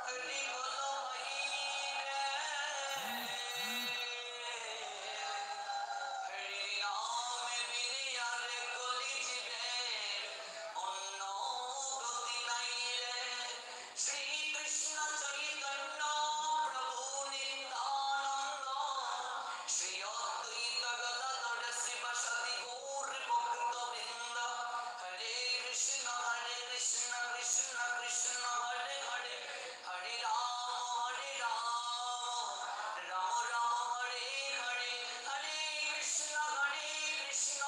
हरि बोलो हरि रे हरि नाम बिने यार कलि जीवे অন্য গতি নাই রে শ্রী কৃষ্ণ চৈতন্য প্রভু নিত্যানন্দ শ্রী অদ্বৈত গদাধর শিবাসাদি গৌর ভক্তবৃন্দ হরে কৃষ্ণ কৃষ্ণ কৃষ্ণ হরে হরে হরে রাম রাম রাম হরে হরে হরে কৃষ্ণ কৃষ্ণ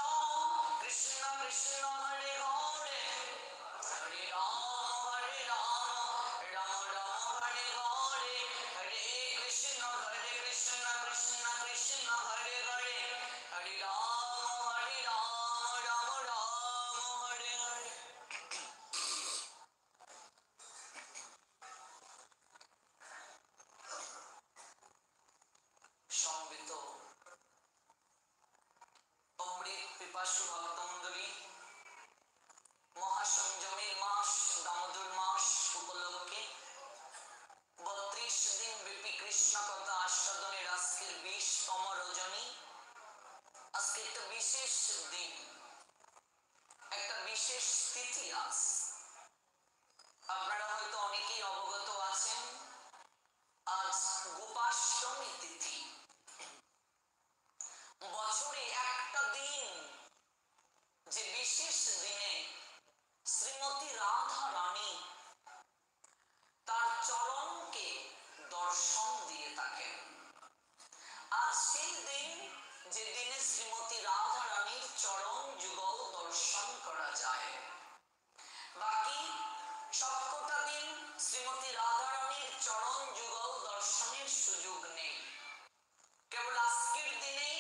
কৃষ্ণ কৃষ্ণ হরে হরে হরে রাম রাম রাম হরে হরে হরে কৃষ্ণ কৃষ্ণ কৃষ্ণ হরে হরে হরে রাম রাম রাম হরে হরে। সমবেত অমৃত পিপাসু ভক্তমণ্ডলী, মহাসংযমের মাস দামোদর মাস উপলক্ষে 32 দিন ব্যাপী কৃষ্ণ কথা আস্বাদনের আজকের 20তম রজনী। আজকে একটা বিশেষ দিন, একটা বিশেষ তিথি। আজ আপনারা হয়তো অনেকেই অবগত আছেন, আজ গোপাষ্টমী তিথি। বছরে একটা দিন, যে বিশেষ দিনে শ্রীমতী রাধা রানী তার চরণকে দর্শন দিয়ে থাকেন। আজ সেই দিন, যে দিনে শ্রীমতী রাধা রানীর চরণ যুগল দর্শন করা যায়। বাকি সবকটা দিন শ্রীমতী রাধা রানীর চরণ যুগল দর্শনের সুযোগ নেই। কেবল আজকের দিনে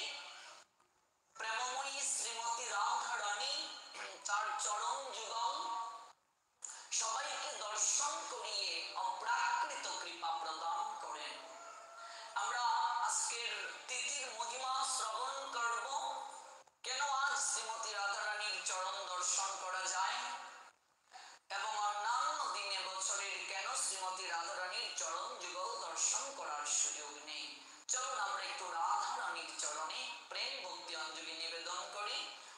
প্রেমময়ী শ্রীমতী রাধা রানী তার চরণ যুগল সবাইকে দর্শন করিয়ে অপ্রাকৃত কৃপা প্রদান করেন। আমরা আজকের তিথির মহিমা শ্রবণ করব। কেন আজ শ্রীমতী রাধা রানীর চরণ দর্শন করা যায় এবং অন্যান্য দিনে বছরের কেন শ্রীমতী রাধা রানীর চরণ যুগল দর্শন করার সুযোগ নেই। চলুন আমরা একটু রাধা রানীর চরণে প্রেম ভক্তি অঞ্জলি নিবেদন করি।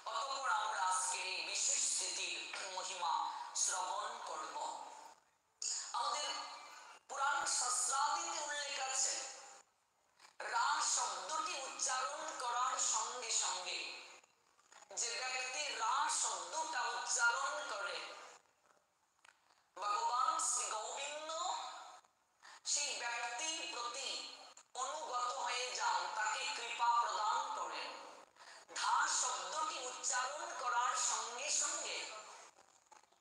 অতঃপর আমরা আজকের এই বিশেষ তিথির মহিমা শ্রবণ করব। আমাদের পুরাণ শাস্ত্রাদিতে উল্লেখ আছে, রা শব্দটি উচ্চারণ করার সঙ্গে সঙ্গে যে ব্যক্তি রা শব্দটা উচ্চারণ করে, ভগবান শ্রী গোবিন্দ সেই ব্যক্তির প্রতি অনুগত হয়ে যান, তাকে কৃপা প্রদান করেন। ধা শব্দটি উচ্চারণ করার সঙ্গে সঙ্গে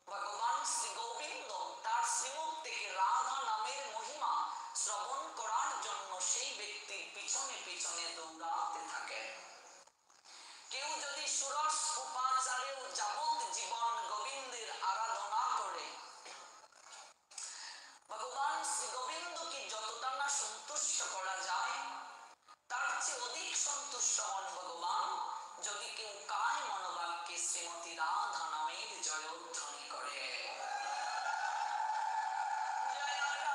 ভগবান শ্রী গোবিন্দ তার শ্রীমুখ থেকে রাধা নামের মহিমা শ্রবণ করার জন্য সেই ব্যক্তির পিছনে পিছনে দৌড়াতে থাকেন। কেউ যদি ষোড়শ উপাচারেও যাবৎ জীবন গোবিন্দের আরাধনা করে, ভগবান শ্রী গোবিন্দকে যতটা না সন্তুষ্ট করা যায়, তার চেয়ে অধিক সন্তুষ্ট হন ভগবান যদি কেউ কায় মনোবাক্যে শ্রীমতী রাধা নামের জয়ধ্বনি করে। জয় রাধে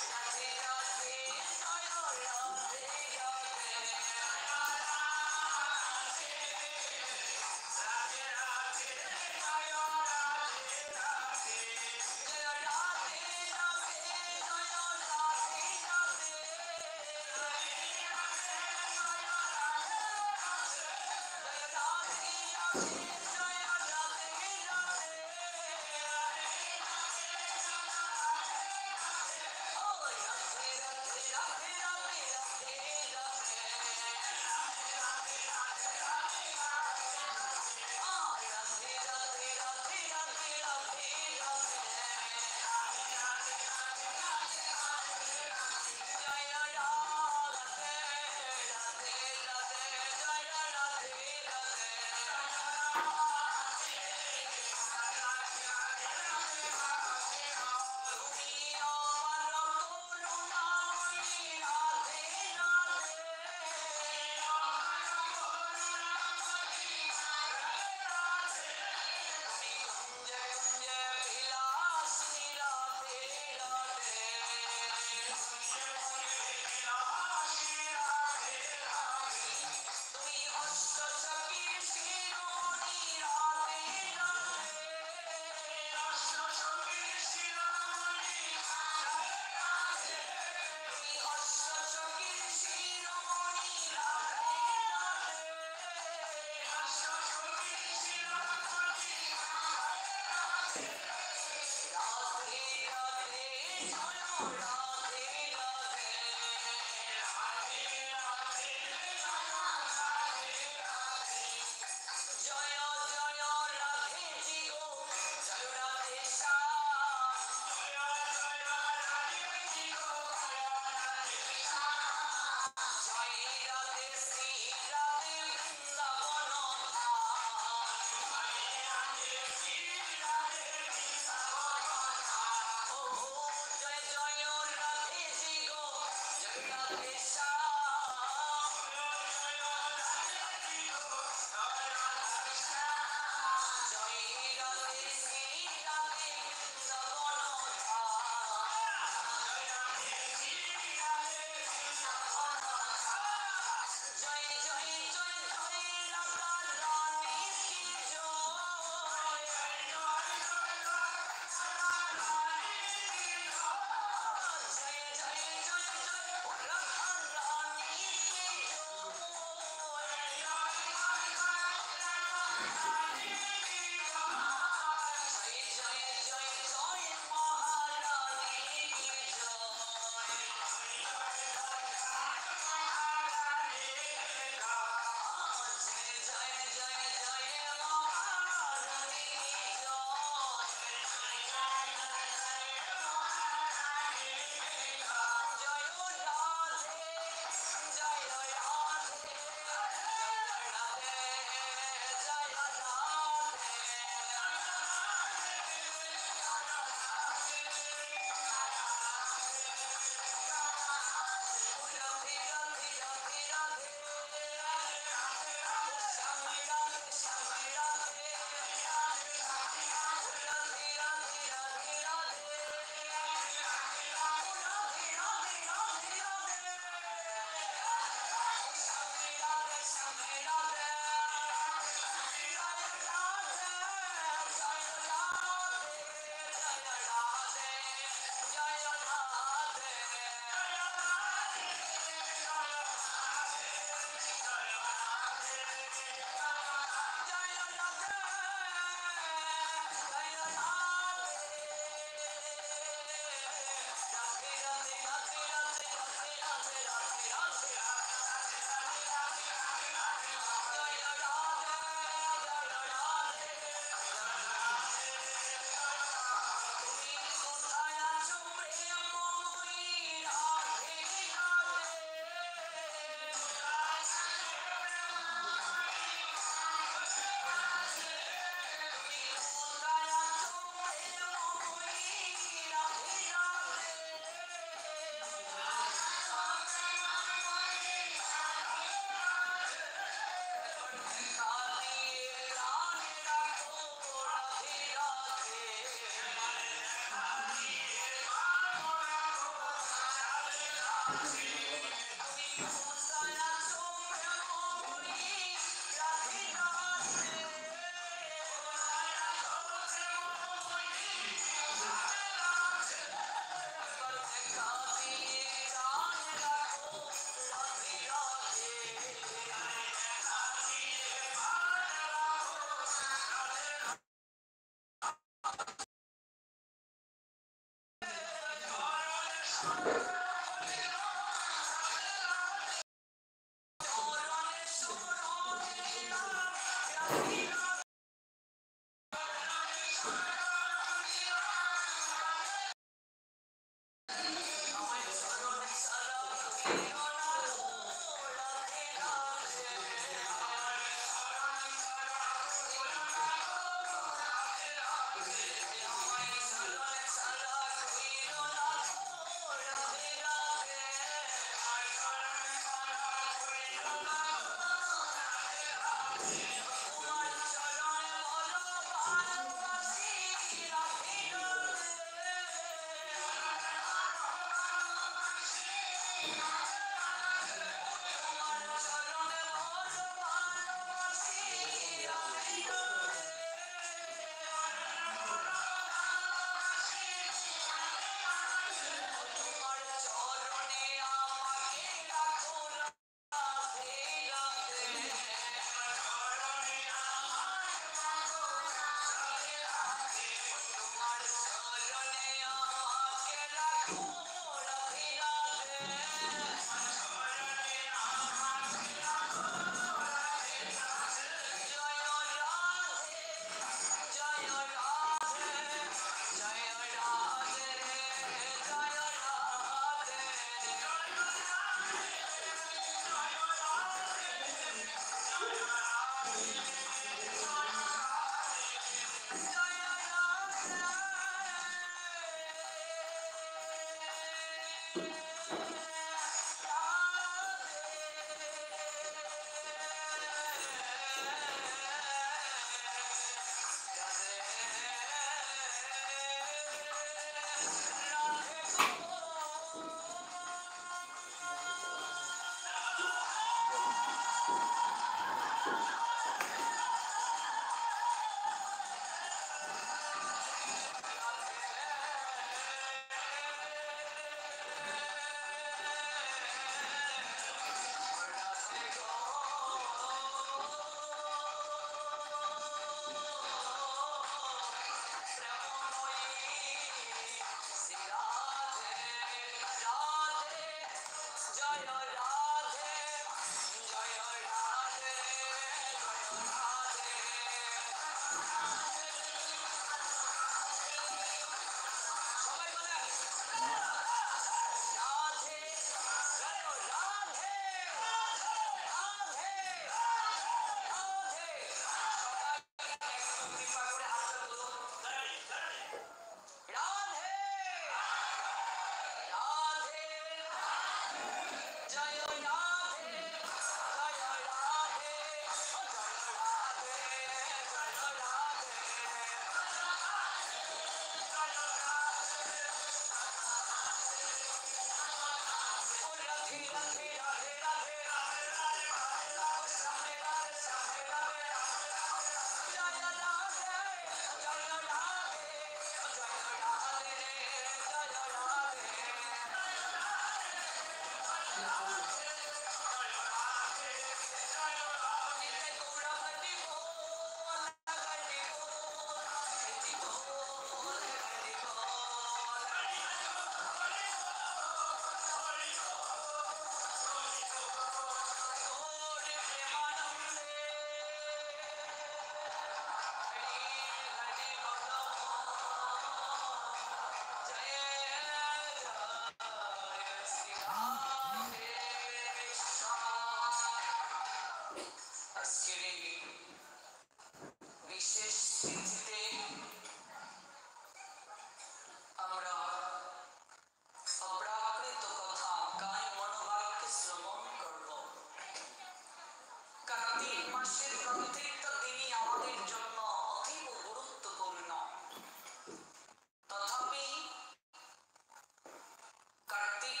কার্তিক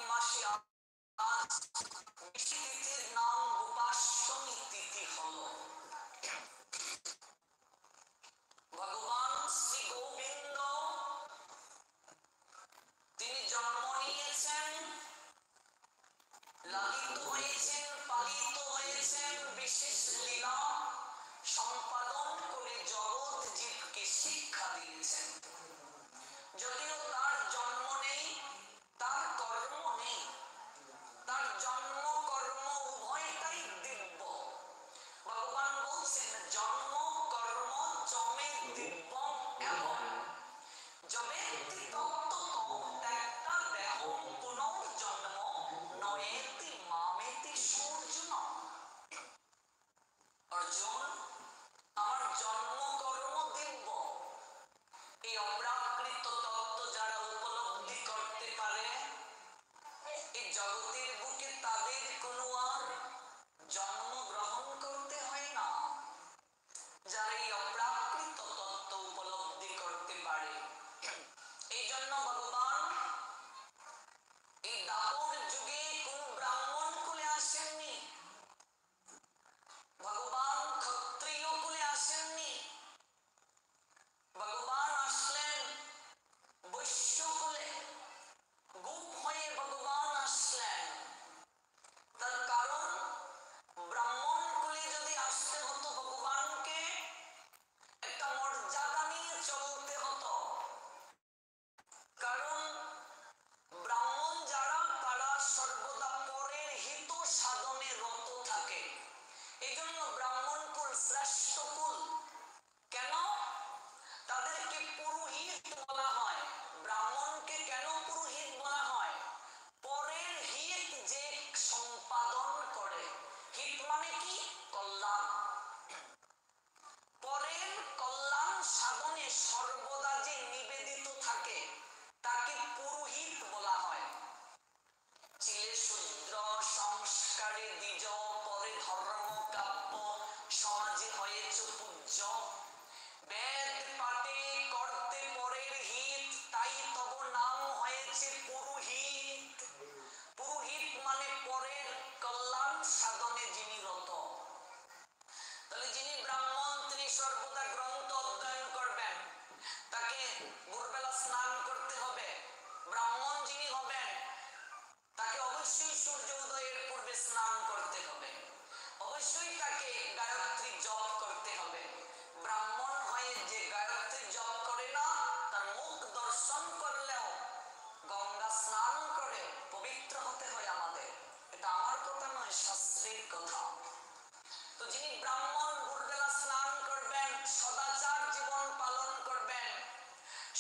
মাসে তিথির নাম গোপাষ্টমী তিথি হলো ভগবান শ্রী গোবিন্দ তিনি জন্ম নিয়েছেন, লালিত হয়েছেন, পালিত হয়েছেন, বিশেষ লীলা সম্পাদন করে জগৎ জীবকে শিক্ষা দিয়েছেন। যদিও তার জন্ম নেই, তার কর্ম নেই, তার জন্ম কর্ম উভয়টাই দিব্য। ভগবান বলছেন জন্ম কর্ম চমে দিব্য এবং যবেত্তি তত্ত্বত ত্যাক্তা দেহং পুনর্জন্ম নয়েতি মামেতি সূর্যন। অর্জুন, আমার জন্ম কর্ম দিব্য। এই অপ্রাকৃত তত্ত্ব যারা উপলব্ধি করতে পারে, এই জগতের বুকে তাদের কোনো আর জন্ম গ্রহণ করতে হয় না। যারা এই অপ্রাকৃত তত্ত্ব উপলব্ধি করতে পারে, এই জন্য ভগবান এই দাপর যুগে কোন ব্রাহ্মণ কুলে আসেননি, ভগবান ক্ষত্রিয় কুলে আসেননি, ভগবান আসলেন বৈশ্য কুলে, গোপ হয়ে ভগবান আসলেন। তার কারণ ব্রাহ্মণ কুলে যদি আসতে হতো ভগবানকে একটা মর্যাদা নিয়ে চলতে হতো। কারণ ব্রাহ্মণ যারা তারা সর্বদা পরের হিত সাধনে রত থাকে। এই জন্য ব্রাহ্মণ কুল শ্রেষ্ঠ কুল। কেন তাদেরকে পুরোহিত বলা হয়? ব্রাহ্মণকে কেন পুরোহিত বলা হয়? পরের হিত যে সম্পাদন করে। হিত মানে কি? কল্যাণ। পরের কল্যাণ সাধনে সর্বদা যে নিবেদিত থাকে তাকে পুরোহিত বলা হয়। ছিলে শূদ্র সংস্কারে দ্বিজ, পরে ধর্ম কাব্য সমাজে হয়েছে পূজ্য। বেদ পাঠে করতে পরের হিত, তাই তব নাম হয়েছে পুরোহিত। পুরোহিত মানে পরের কল্যাণ সাধনে যিনি রত। তাহলে যিনি ব্রাহ্মণ তিনি সর্বদা গ্রন্থ অধ্যয়ন করবেন, তাকে ভোরবেলা স্নান করতে হবে। ব্রাহ্মণ যিনি হবেন তাকে অবশ্যই সূর্য উদয়ের পূর্বে স্নান করতে হবে, অবশ্যই তাকে গায়ত্রী জপ করতে হবে। ব্রাহ্মণ হয়ে যে গায়ত্রী জপ করে না, তার মুখ দর্শন করলেও গঙ্গা স্নান করে পবিত্র হতে হয় আমাদের। এটা আমার কথা নয়, শাস্ত্রের কথা। তো যিনি ব্রাহ্মণ ভোরবেলা স্নান করবেন, সদাচার জীবন পালন করবেন,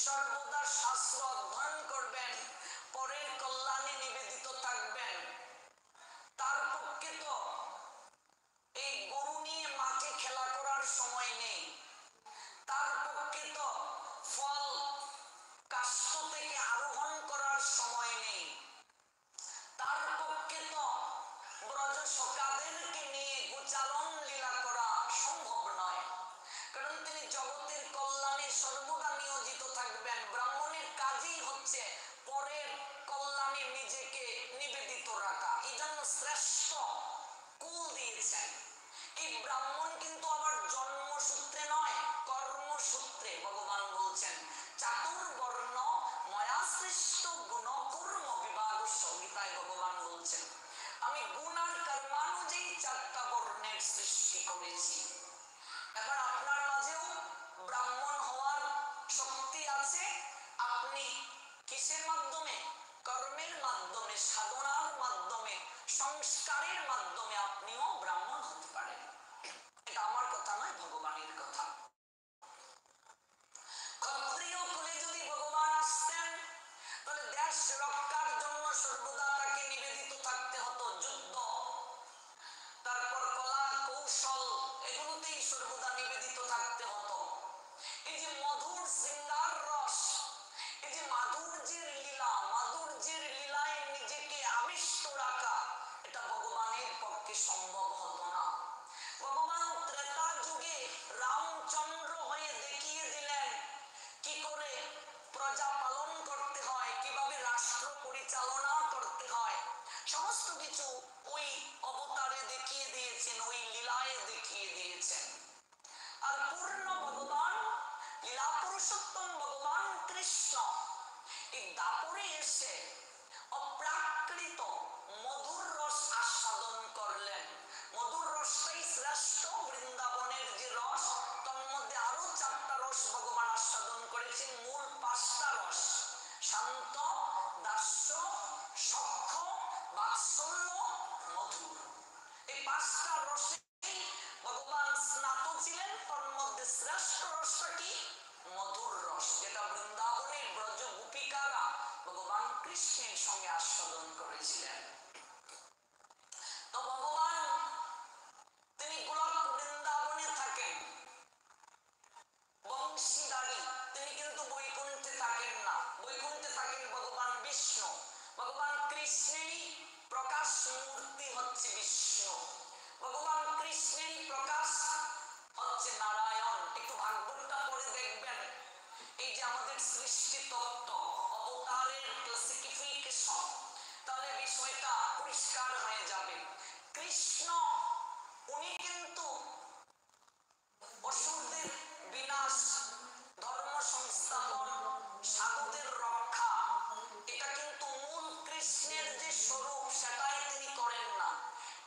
সর্বদা শাস্ত্র অধ্যয়ন করবেন, পরের কল্যাণে নিবেদিত থাকবেন, তার পক্ষে তো এই গরু নিয়ে মাঠে খেলা করার সময় নেই। তার পক্ষে তো ফল কাষ্ঠ থেকে আরোহণ করার সময় নেই। তার পক্ষে তো ব্রজ সখাদেরকে নিয়ে গোচারণ লীলা করা সম্ভব নয়। কারণ তিনি জগতের কল্যাণে সর্বদা নিয়োজিত থাকবেন। ব্রাহ্মণের কাজই হচ্ছে পরের কল্যাণে নিজেকে নিবেদিত রাখা। এই জন্য শ্রেষ্ঠ কুল দিয়েছেন। এই ব্রাহ্মণ কিন্তু আবার জন্মসূত্রে নয়, কর্মসূত্রে। ভগবান বলছেন চাতুর্বর্ণ ময়া সৃষ্ট গুণ কর্ম বিভাগ সংহিতায় ভগবান বলছেন আমি গুণ আর কর্মানুযায়ী চারটা বর্ণের সৃষ্টি করেছি। এবার আপনার মাঝেও ব্রাহ্মণ হওয়ার শক্তি আছে। আপনি কিসের মাধ্যমে? কর্মের মাধ্যমে, সাধনার মাধ্যমে, সংস্কারের মাধ্যমে আপনিও ব্রাহ্মণ হতে পারেন। এটা আমার কথা নয়, ভগবানের কথা। ক্ষত্রিয় কুলে যদি ভগবান আসতেন তাহলে দেশ রক্ষার জন্য সর্বদা তাকে নিবেদিত থাকতে হতো। যুদ্ধ, তারপর কলা কৌশল, এগুলোতেই সর্বদা নিবেদিত থাকতে হতো। এই যে মধুর শৃঙ্গার রস, এই যে মাধুর্যের লীলা, মাধুর্যের লীলায় নিজেকে আবিষ্ট রাখা, এটা ভগবানের পক্ষে সম্ভব হতো না। ভগবান ত্রেতা যুগে রামচন্দ্র হয়ে দেখিয়ে দিলেন কি করে প্রজা পালন করতে হয়, কিভাবে রাষ্ট্র পরিচালনা করতে হয়। সমস্ত কিছু দেখিয়েছেন, ওই লীলায় দেখিয়ে দিয়েছেন। আর পূর্ণ ভগবান, লীলা পুরুষোত্তম ভগবান কৃষ্ণ এই দাপরে এসে অপ্রাকৃত মধুর রস আস্বাদন করলেন। মধুর রসটাই শ্রেষ্ঠ, বৃন্দাবনের যে রস তার মধ্যে আরো 4টা রস ভগবান আস্বাদন করেছেন, মূল 5টা রস শান্ত, দাস্য, সখ্য, বাৎসল্য, মধুর। এই 5টা রসে ভগবান স্নাত ছিলেন। তার মধ্যে শ্রেষ্ঠ রসটা কি? মধুর রস, যেটা বৃন্দাবনের ব্রজ গোপিকারা ভগবান কৃষ্ণের সঙ্গে আস্বাদন করেছিলেন। তো ভগবান তিনি গোলক বৃন্দাবনে থাকেন, বংশীধারী। তিনি কিন্তু বৈকুণ্ঠে থাকেন না, বৈকুণ্ঠে থাকেন ভগবান বিষ্ণু। ভগবান কৃষ্ণেরই প্রকাশ মূর্তি হচ্ছে বিষ্ণু, ভগবান কৃষ্ণেরই প্রকাশ হচ্ছে নারায়ণ। একটু ভাগবতটা পড়ে দেখবেন, এই যে আমাদের সৃষ্টি তত্ত্ব, অবতারের ক্লাসিফিকেশন, তাহলে বিষয়টা পরিষ্কার হয়ে যাবে। কৃষ্ণ উনি কিন্তু অসুরদের বিনাশ, ধর্ম সংস্থাপন, সাধুদের রক্ষা, এটা কিন্তু মূল কৃষ্ণের যে স্বরূপ সেটাই তিনি করেন না।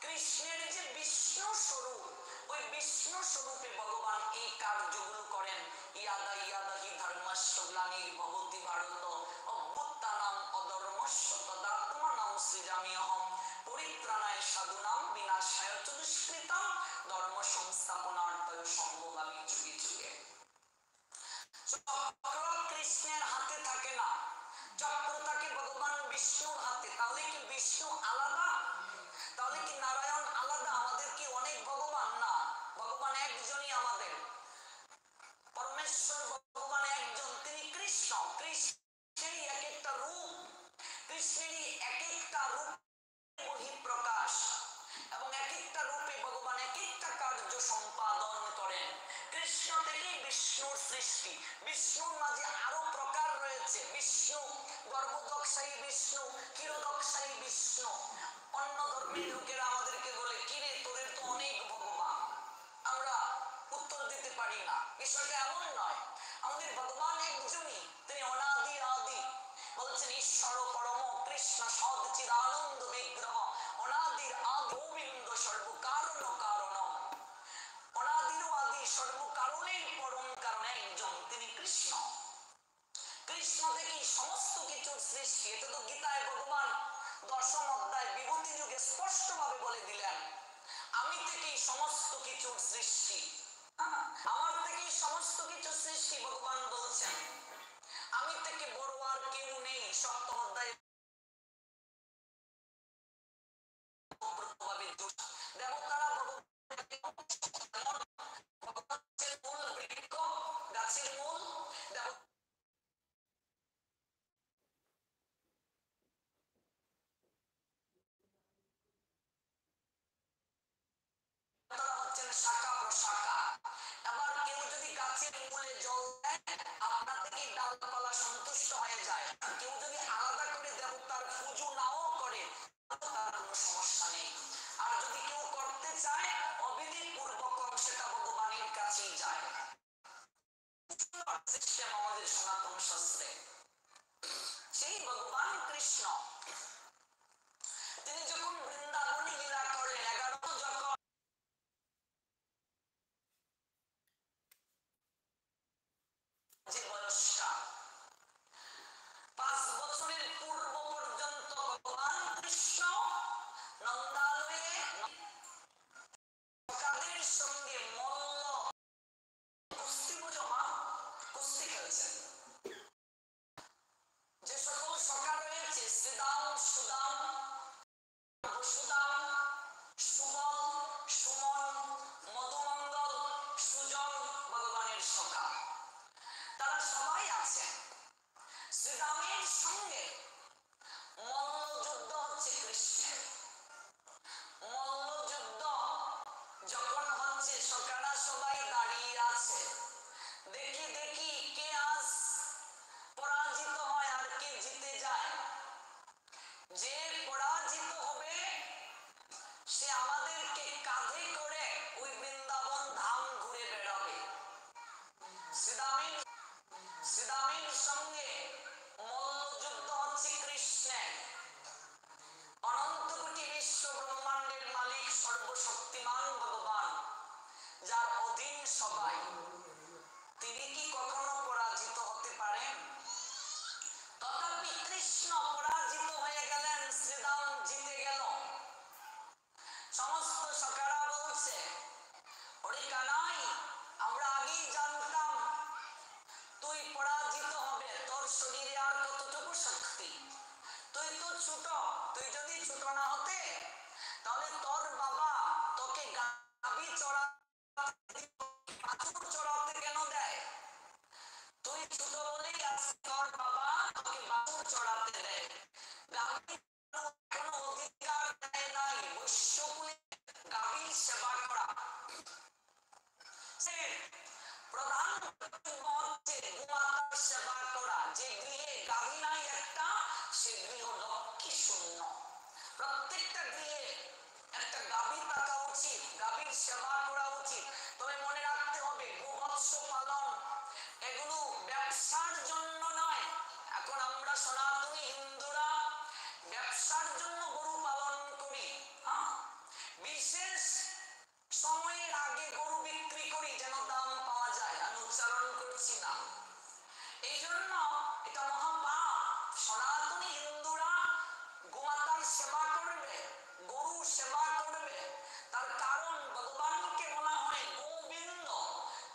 কৃষ্ণের যে বিষ্ণু স্বরূপ, ওই বিষ্ণু স্বরূপে ভগবান এই কার্যগুলো করেন। ইয়াদা ইয়াদা হি ধর্মস্য গ্লানির ভবতি ভারত অভ্যুত্থানাম অধর্মস্য তদাত্মানাং সৃজাম্যহম পরিত্রাণায় সাধুনাম বিনাশায় চ দুষ্কৃতাম ধর্ম সংস্থাপনার্থে সম্ভবামি যুগে যুগে। চক্র কৃষ্ণের হাতে থাকে না, চক্র থাকে ভগবান বিষ্ণুর হাতে। তাহলে কি বিষ্ণু আলাদা? তাহলে কি নারায়ণ আলাদা? আমাদের কি অনেক ভগবান? না, ভগবান একজনই আমাদের। পরমেশ্বর ভগবান একজন, তিনি কৃষ্ণ। কৃষ্ণেরই এক একটা রূপ, কৃষ্ণেরই এক একটা রূপ বহিঃপ্রকাশ, এবং এক একটা রূপে ভগবান এক একটা কার্য সম্পাদন করেন। কৃষ্ণ থেকেই বিষ্ণুর সৃষ্টি। বিষ্ণুর মাঝে আরো প্রকার রয়েছে। বিষ্ণু গর্ভদক্ষায়ী বিষ্ণু, ক্ষীরদক্ষায়ী বিষ্ণু। অন্য ধর্মের লোকেরা আমাদেরকে বলে, কিরে তোদের তো অনেক ভগবান, আমরা উত্তর দিতে পারি না। বিষয়টা এমন নয়, আমাদের ভগবান একজনই, তিনি অনাদি আদি। বলছেন ঈশ্বর পরম কৃষ্ণ সদ চিদানন্দ বিগ্রহ অনাদির আদি গোবিন্দ সর্বকারণ কারণ। অনাদির আদি সর্বকারণের পরম কারণ একজন, তিনি কৃষ্ণ। কৃষ্ণ থেকেই সমস্ত কিছুর সৃষ্টি। এটা তো গীতায় ভগবান 10ম অধ্যায় বিভূতি যুগে স্পষ্ট ভাবে বলে দিলেন, আমি থেকেই সমস্ত কিছুর সৃষ্টি, আমার থেকেই সমস্ত কিছু সৃষ্টি। ভগবান বলছেন আমি থেকে বড় আর কেউ নেই। 7ম অধ্যায় দেবতারা ভগবানের মূল বৃক্ষ, গাছের মূল, হচ্ছেন শাখা প্রশাখা। আবার কেউ যদি গাছের মূলে জল দেয়, আপনা থেকেই ডালপালা সন্তুষ্ট হয়ে যায়। কেউ যদি আলাদা করে দেবতার পুজো নাও করে, তার কোনো সমস্যা নেই। আর যদি কেউ করতে চায় অবিধি পূর্বক, সেটা ভগবানের কাছেই যায়। সিস্টেম আমাদের সনাতন শাস্ত্রে। সেই ভগবান কৃষ্ণ তিনি যখন বৃন্দাবনে লীলা করেন, 11 যখন যে বয়সটা 5 বছরের পূর্ব পর্যন্ত ভগবান কৃষ্ণ নন্দালয়ে কাদের সঙ্গে মল্ল কুস্তি, বুঝো মা, কুস্তি খেলছেন। ছোট, তুই যদি ছোট না হতে তাহলে তোর বাবা তোকে গাভী চড়াতে বাছুর চড়াতে কেন দেয়? তুই ছোট বলেই আজকে তোর বাবা তোকে বাছুর চড়াতে দেয়। গাভী কোনো অধিকার দেয় নাই বৈশ্যকুলে গাভীর সেবা করা। প্রধান কর্তব্য হচ্ছে গোমাতার সেবা করা। যে গৃহে গাভী নাই একটা, সে গৃহ লক্ষ্মী শূন্য। প্রত্যেকটা গৃহে একটা গাভী থাকা উচিত, গাভীর সেবা করা উচিত। তবে মনে রাখতে হবে গোবৎস পালন এগুলো ব্যবসার জন্য নয়। এখন আমরা সনাতনী হিন্দুরা ব্যবসার জন্য গরু পালন করি, বিশেষ সময়ের আগে গরু বিক্রি করি যেন দাম পাওয়া যায়। আমি উচ্চারণ করছি না, এই জন্য এটা মহাপাপ। সনাতনী হিন্দুরা গোমাতার সেবা করবে, গরু সেবা করবে। তার কারণ ভগবানকে বলা হয় গোবিন্দ,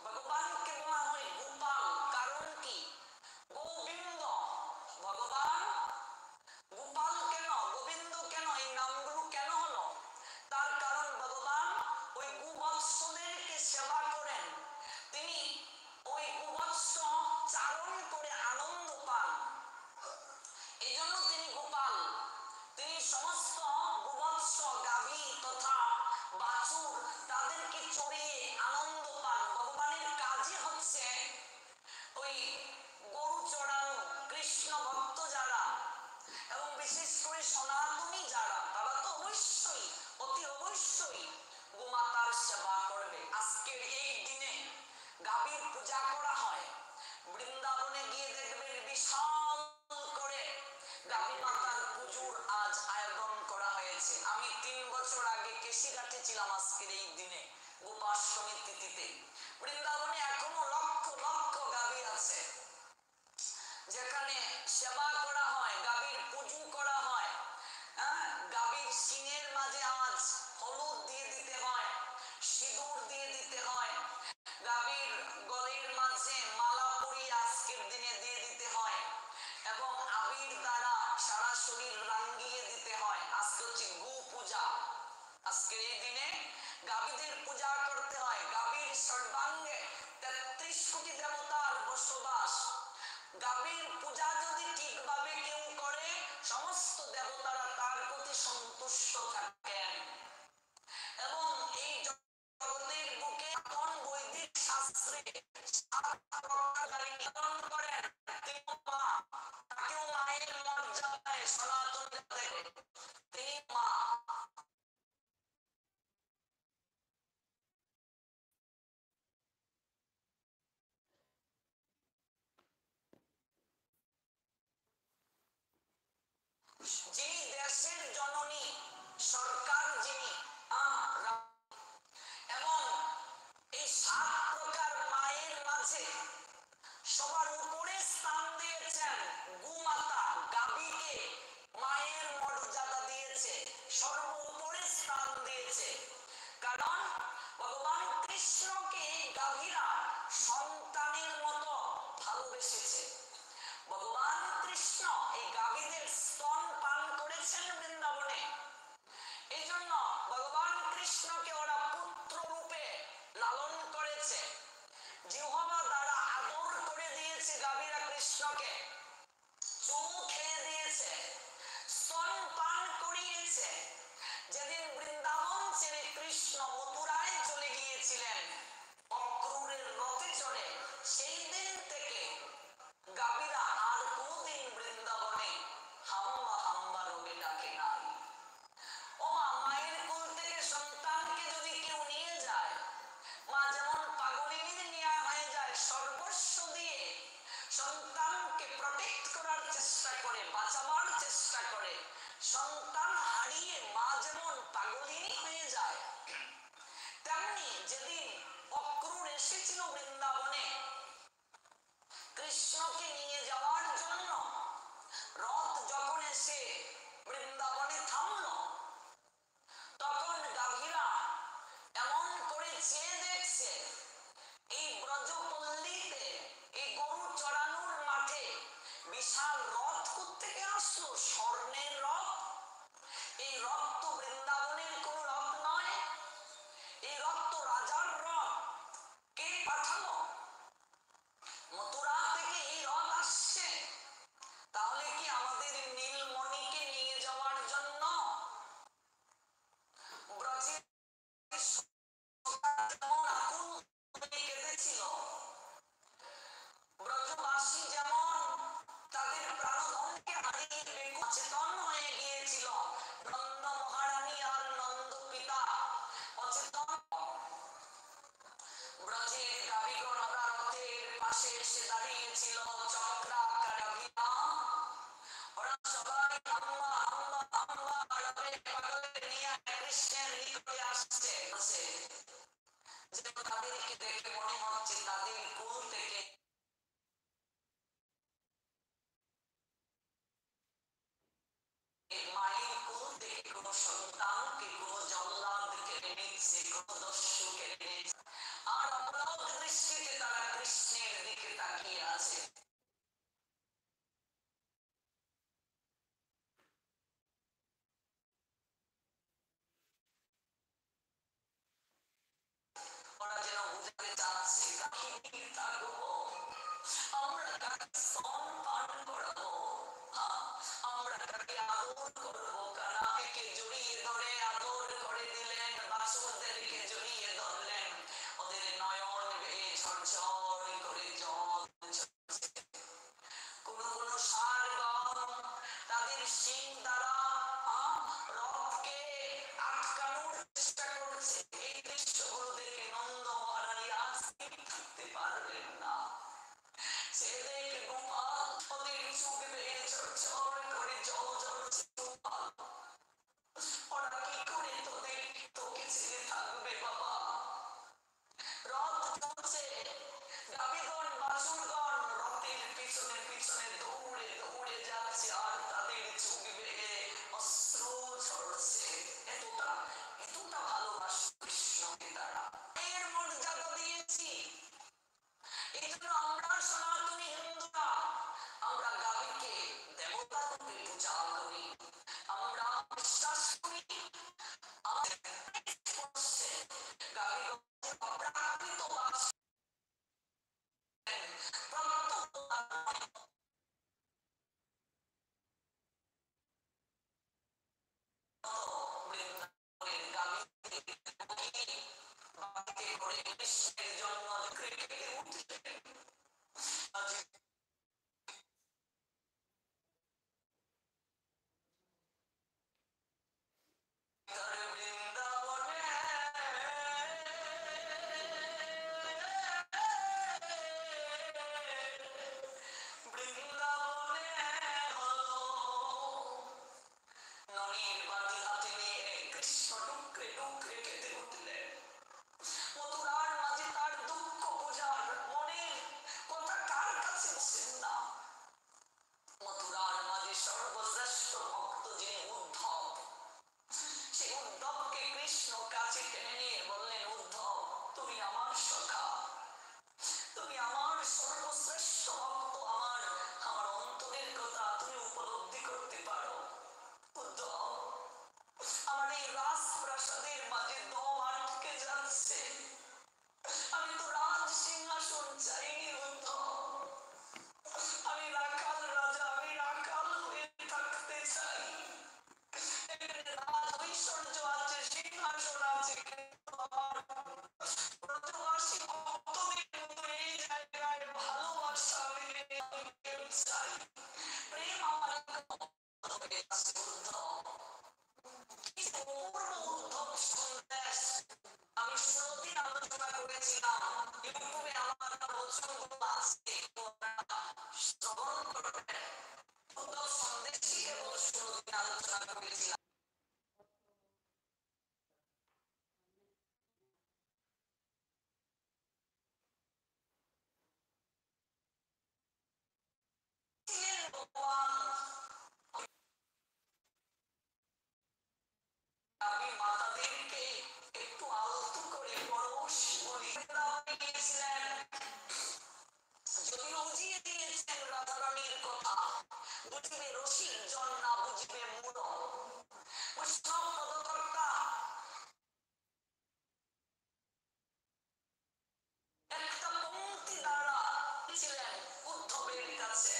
ভগবানকে বলা হয় গোপাল। কারণ কি? গোবিন্দ ভগবান, গোপাল কেন, গোবিন্দ কেন, এই নামগুলো কেন হলো? তার কারণ ভগবান ওই গোবৎসদেরকে সেবা করেন। তিনি ওই গোবৎস চারণ করে আনন্দ পান, এই জন্য তিনি গোপাল। তিনি সমস্ত গোবৎস গাভী তথা বাছুর তাদেরকে চড়িয়ে আনন্দ পান। ভগবানের কাজই হচ্ছে ওই গরু চড়ানো। কৃষ্ণ ভক্ত যারা এবং বিশেষ করে সনাতনী যারা, তারা তো অবশ্যই অতি অবশ্যই গোমাতার সেবা করবে। আজকের এই দিনে গাভীর পূজা করা হয়। বৃন্দাবনে গিয়ে দেখবেন বিশাল করে গাভী মাতার পুজোর আজ আয়োজন করা হয়েছে। আমি 3 বছর আগে কেশিঘাটে ছিলাম আজকের এই দিনে গোপাষ্টমী তিথিতে। বৃন্দাবনে এখনো লক্ষ লক্ষ গাভী আছে যেখানে সেবা করা হয়, গাভীর পুজো করা হয়। গাভীর সিংহের মাঝে আজ হলুদ দিয়ে দিতে হয়, সিঁদুর দিয়ে দিতে হয়। গাভীর গলের মাঝে মালা পরিয়ে আজকের দিনে দিয়ে দিতে হয় এবং আবির দ্বারা সারা শরীর রাঙ্গিয়ে দিতে হয়। আজকে হচ্ছে গো পূজা। আজকের এই দিনে গাভীদের পূজা করতে হয়। গাভীর সর্বাঙ্গে 33 কোটি দেবতার বসবাস। গাভীর পূজা যদি ঠিকভাবে কেউ করে, সমস্ত দেবতারা তার প্রতি সন্তুষ্ট থাকেন। এবং এই জগতের বুকে কোন বৈদিক শাস্ত্রে 7 প্রকার গাভী নিধন করেন, তিনি মা, তাকেও মায়ের মর্যাদায় সনাতনীরা দেখে, তিনি মা। যিনি দেশের জননী, সরকার যিনি, এবং এই 7 প্রকার মায়ের মাঝে সবার উপরে স্থান দিয়েছেন গোমাতা। গাভীকে মায়ের মর্যাদা দিয়েছে, সর্ব উপরে স্থান দিয়েছে। কারণ ভগবান কৃষ্ণকে গাভীরা সন্তানের মতো ভালোবেসেছে। ভগবান কৃষ্ণ এই গাভীদের স্তন পান করেছেন বৃন্দাবনে। এই জন্য ভগবান কৃষ্ণকে ওরা পুত্র রূপে লালন করেছে। জিহ্বা দ্বারা আদর করে দিয়েছে গাভীরা কৃষ্ণকে, চুমু খেয়ে দিয়েছে, স্তন পান করিয়েছে। যেদিন বৃন্দাবন ছেড়ে কৃষ্ণ মথুরায় চলে গিয়েছিলেন অক্রূরের রথে চড়ে, সেই দিন থেকে গাভীরা আর কোনদিন বৃন্দাবনে হাম্বা হাম্বা রোগে ডাকে নাই। ও মা, মায়ের কোল থেকে সন্তানকে যদি কেউ নিয়ে যায়, মা যেমন পাগলিনীর নেওয়া হয়ে যায়, সর্বস্ব দিয়ে সন্তানকে প্রটেক্ট করার চেষ্টা করে, বাঁচাবার চেষ্টা করে। সন্তান হারিয়ে মা যেমন পাগলিনী হয়ে যায়, তেমনি যেদিন অক্রূর এসেছিল বৃন্দাবনে কৃষ্ণকে নিয়ে যাওয়ার জন্য, রথ যখন এসে বৃন্দাবনে থামল, তখন গাভীরা এমন করে চেয়ে দেখছে এই ব্রজপল্লীতে, এই গরু চড়ানোর মাঠে বিশাল রথ কোত্থেকে আসলো? স্বর্ণের রথ। এই রথ তো বৃন্দাবনের কোন রথ নয়, এই রথ তো রাজার রথ। কে পাঠালো? মথুরা থেকে এই রথ আসছে। তাহলে কি আমাদের নীলমণিকে নিয়ে যাওয়ার জন্য? ব্রজের যেমন আকুল হয়ে কেঁদেছিল, ব্রজবাসী যেমন তাদের প্রাণধনকে হারিয়ে বেকুব অচেতন হয়ে গিয়েছিল, নন্দ মহারানী আর নন্দ পিতা অচেতন। ব্রজের গাভীগণ ওরা রথের পাশে এসে দাঁড়িয়েছিল, চক্রাকার গাভীরা। ওরা সবাই আম্মা আম্মা আম্মা রথের পাগলে নিয়ে কৃষ্ণের নিকটে আসছে। যে তাদেরকে দেখে মনে হচ্ছে তাদের কুল থেকে মায়ের কুল থেকে কোন সন্তানকে কোন জল্লাদ কেড়ে নিচ্ছে, কোন দস্যু কেড়ে নিচ্ছে, আর অপরাধ দৃষ্টিতে তারা কৃষ্ণের দিকে তাকিয়ে আছে। ওরা যেন বুঝাতে চাচ্ছে কাহিনী থাকবো, আমরা তাকে স্তন পান করাবো, আমরা তাকে আদর করবো। কানাইকে জড়িয়ে ধরে আদর করে দিলেন, বাসুদেবকে জড়িয়ে ধরলেন, ওদের নয়ন বেয়ে ঝরঝর করে জল ঝরছে। কোন কোন ষাঁড়গণ তাদের শিং দ্বারা রথকে আটকানোর চেষ্টা করছে। এই দৃশ্যগুলো দেখে নন্দ মহারানী আজ থাকতে পারলেন না। সে দেখে গোপাল ওদের চোখ বেয়ে ঝরঝর করে জল ঝরছে। গোপাল, ওরা কি করে তোকে ছেড়ে থাকবে বাবা? রথ চলছে, গাভীগণ বাছুরগণ রথের পিছনে পিছনে দৌড়ে দৌড়ে যাচ্ছে, আর তাদের চোখ বেয়ে অশ্রু ঝরছে। এতটা এতটা ভালোবাসে কৃষ্ণকে তারা। এর মর্যাদা দিয়েছি। এই জন্য আমরা সনাতনী হিন্দুরা আমরা গাভীকে দেবতা রূপে পূজা করি। আমরা বিশ্বাস করি আমাদের গাভীগণ অপ্রাকৃত বাস কৃষ্ণের জন্য কেটে উঠলেন। বৃন্দাবনে বৃন্দাবনে হলো ননির বাটি হাতে নিয়ে কৃষ্ণ টুকরে টুকরে কেটে উঠলেন। মথুরার মাঝে তার দুঃখ বোঝার মনের কথা কার কাছে বসেন না। মথুরার মাঝে সর্বশ্রেষ্ঠ ভক্ত যিনি উদ্ধব, সেই উদ্ধবকে কৃষ্ণ কাছে টেনে নিয়ে বললেন, উদ্ধব তুমি আমার সখা, তুমি আমার সর্বশ্রেষ্ঠ ভক্ত, আমার আমার অন্তরের কথা তুমি উপলব্ধি করতে পারো। উদ্ধব, আমার এই রাজপ্রাসাদের মাঝে দম আটকে যাচ্ছে, আমি তো রাজ সিংহাসন চাইনি উদ্ধব, আমি রাখাল রাজা, আমি রাখাল হয়ে থাকতে চাই। এখানে রাজ ঐশ্বর্য আছে, সিংহাসন আছে, কিন্তু আমার ব্রজবাসী ভক্তদের মতো এই জায়গায় ভালোবাসা আমি চাই, প্রেম আমার হয়ে আছে। উদ্ধব, কি পূর্ণ উদ্ধব সন্দেশ আমি 16 দিন আলোচনা করেছিলাম, ইউটিউবে আমার বচনগুলো আছে, শ্রবণ করবেন। উদ্ধব সন্দেশ কেবল 16 দিন আলোচনা করেছিলাম। আমি মাতাদেরকে একটু আলতু করে পরশ বলি গিয়েছিলেন, যদিও বুঝিয়ে দিয়েছেন রাধারানীর কথা, বুঝিবে রসিক জন না বুঝিবে মূঢ়। বৈষ্ণব পদকর্তা একটা পংক্তি দ্বারা ছিলেন উদ্ধবের কাছে।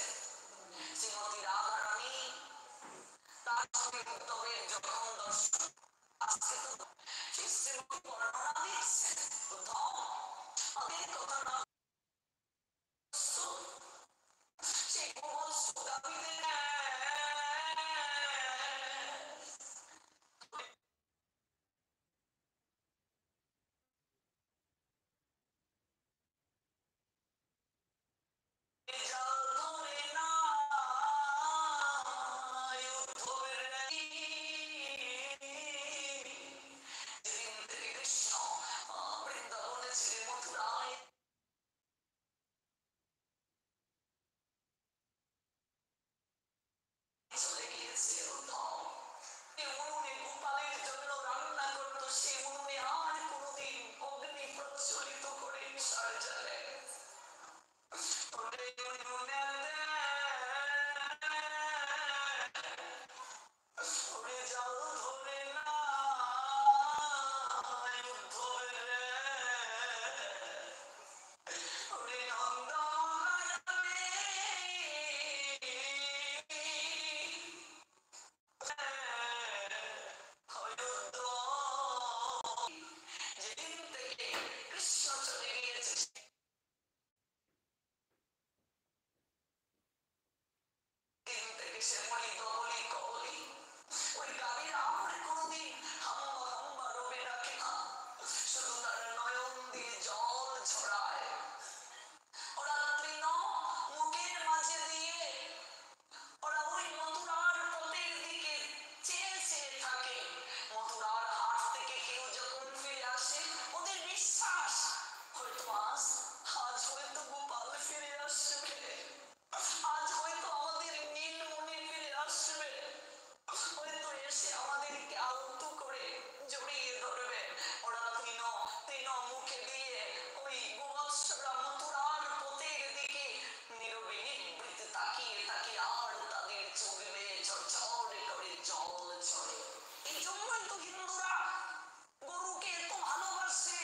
শ্রীমতী রাধা রানী তার সঙ্গে উদ্ধবের যখন দর্শন, আজকে তো সেই শ্রীমতী বর্ণনা দিচ্ছেন, উদ্ধব আমাদের কথা না সেই গোবৎস দাবিদের চলে গিয়েছে উদ্ধব। উনুনে গোপালের জন্য রান্না করতো, সে উনুনে আর কোনোদিন অগ্নি প্রজ্বলিত করে সার জ্বালে ওটাই উনুনে ওরে জল ধরে না উদ্ধবের ওরে নন্দনে যেদিন থেকে কৃষ্ণ চলে গিয়েছে সেদিন থেকে সে বলি গবলি কবলি ওই গাভীরা আর কোনোদিন হাম্বা হাম্বা রবে ডাকে না, শুধু তার নয়ন দিয়ে জল ছড়ায়। ওরা তৃণ মুখের মাঝে দিয়ে ওরা ওই মথুরার পথের দিকে চেয়ে চেয়ে থাকে। মথুরার হাট থেকে কেউ যখন ফিরে আসে ওদের বিশ্বাস হয়তো আজ হয়তো গোপাল ফিরে আসবে, আজ হয়তো আমাদের নীলমণি ফিরে আসবে, হয়তো এসে আমাদেরকে আলতো করে জড়িয়ে ধরবে। ওরা তৃণ তৃণ মুখে দিয়ে ওই গোবৎসরা মথুরার পথের দিকে নীরবে নিবৃত্তে তাকিয়ে তাকিয়ে আর তাদের চোখ বেয়ে ঝরঝর করে জল ঝরে। এই জন্যই তো হিন্দুরা গরুকে এত ভালোবাসে,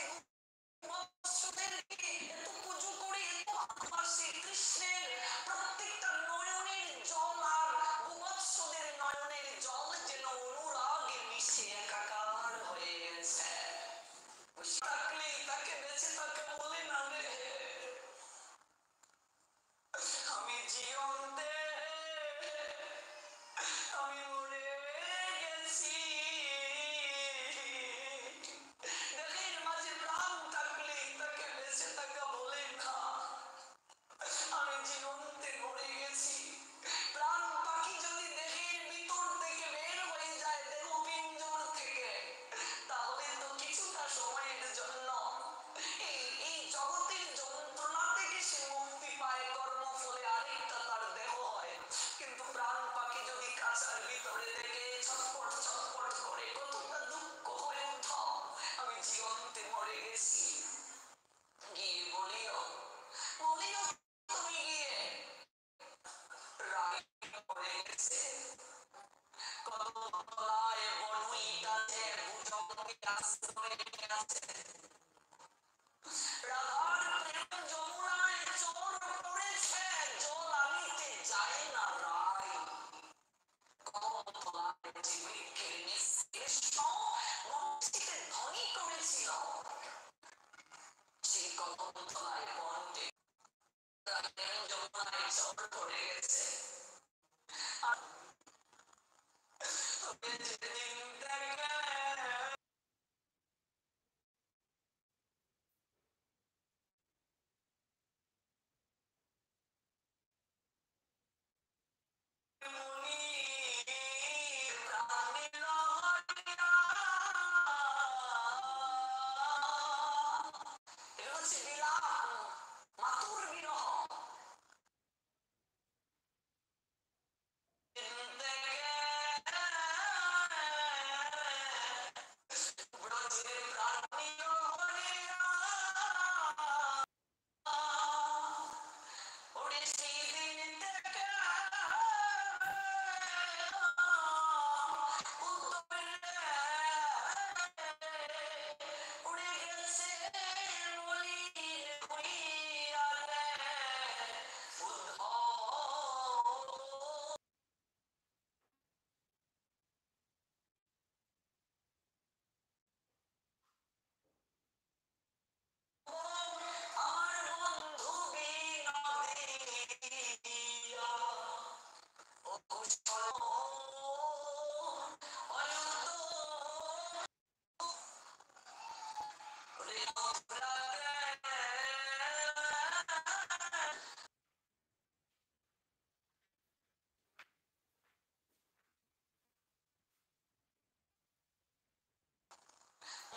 গোবৎসদেরকে এত পুজো করে, এত ভালোবাসে। কৃষ্ণের প্রত্যেকটা নয়নের জল আর গোবৎসদের নয়নের জল যেন অনুরাগে মিশে একাকার হয়ে গেছে। থাকলেই তাকে বেঁচে থাকা বলে না রে, আমি জীবনতে আমি মরে গেছি। দেহের মাঝে প্রাণ থাকলেই তাকে বেঁচে থাকা বলে না, আমি জীবনতে মরে গেছি। প্রাণ পাখি যদি দেহের ভিতর থেকে বের হয়ে যায়, দেহ পিঞ্জর থেকে, তাহলে তো কিছুটা সময়ের জন্য এই জগতের যন্ত্রণা থেকে সে মুক্তি পায়, কর্মফলে আরেকটা তার দেহ হয়। কিন্তু প্রাণ পাখি যদি কাঁচার ভিতরে থেকে ছটফট ছটফট করে, কতটা দুঃখ হয়ে উঠাও। আমি জীবনতে মরে গেছি। গিয়ে বলিও বলিও তুমি গিয়ে রাগে পড়ে গেছে, কত তলায় বড়ই গাছে ভুজঙ্গে আশ্রয় আছে। রাধার প্রেম যমুনায় চোর পড়েছে, জল আনিতে যায় না রায়। কত তলায় যে বৃক্ষের নিচ কৃষ্ণ মূর্তিতে ধ্বনি করেছিল, সেই কত তলায় বন্টে প্রেম যমুনায় চোর পড়ে গেছে। আর যেদিন দেখে মাতুর বিরহ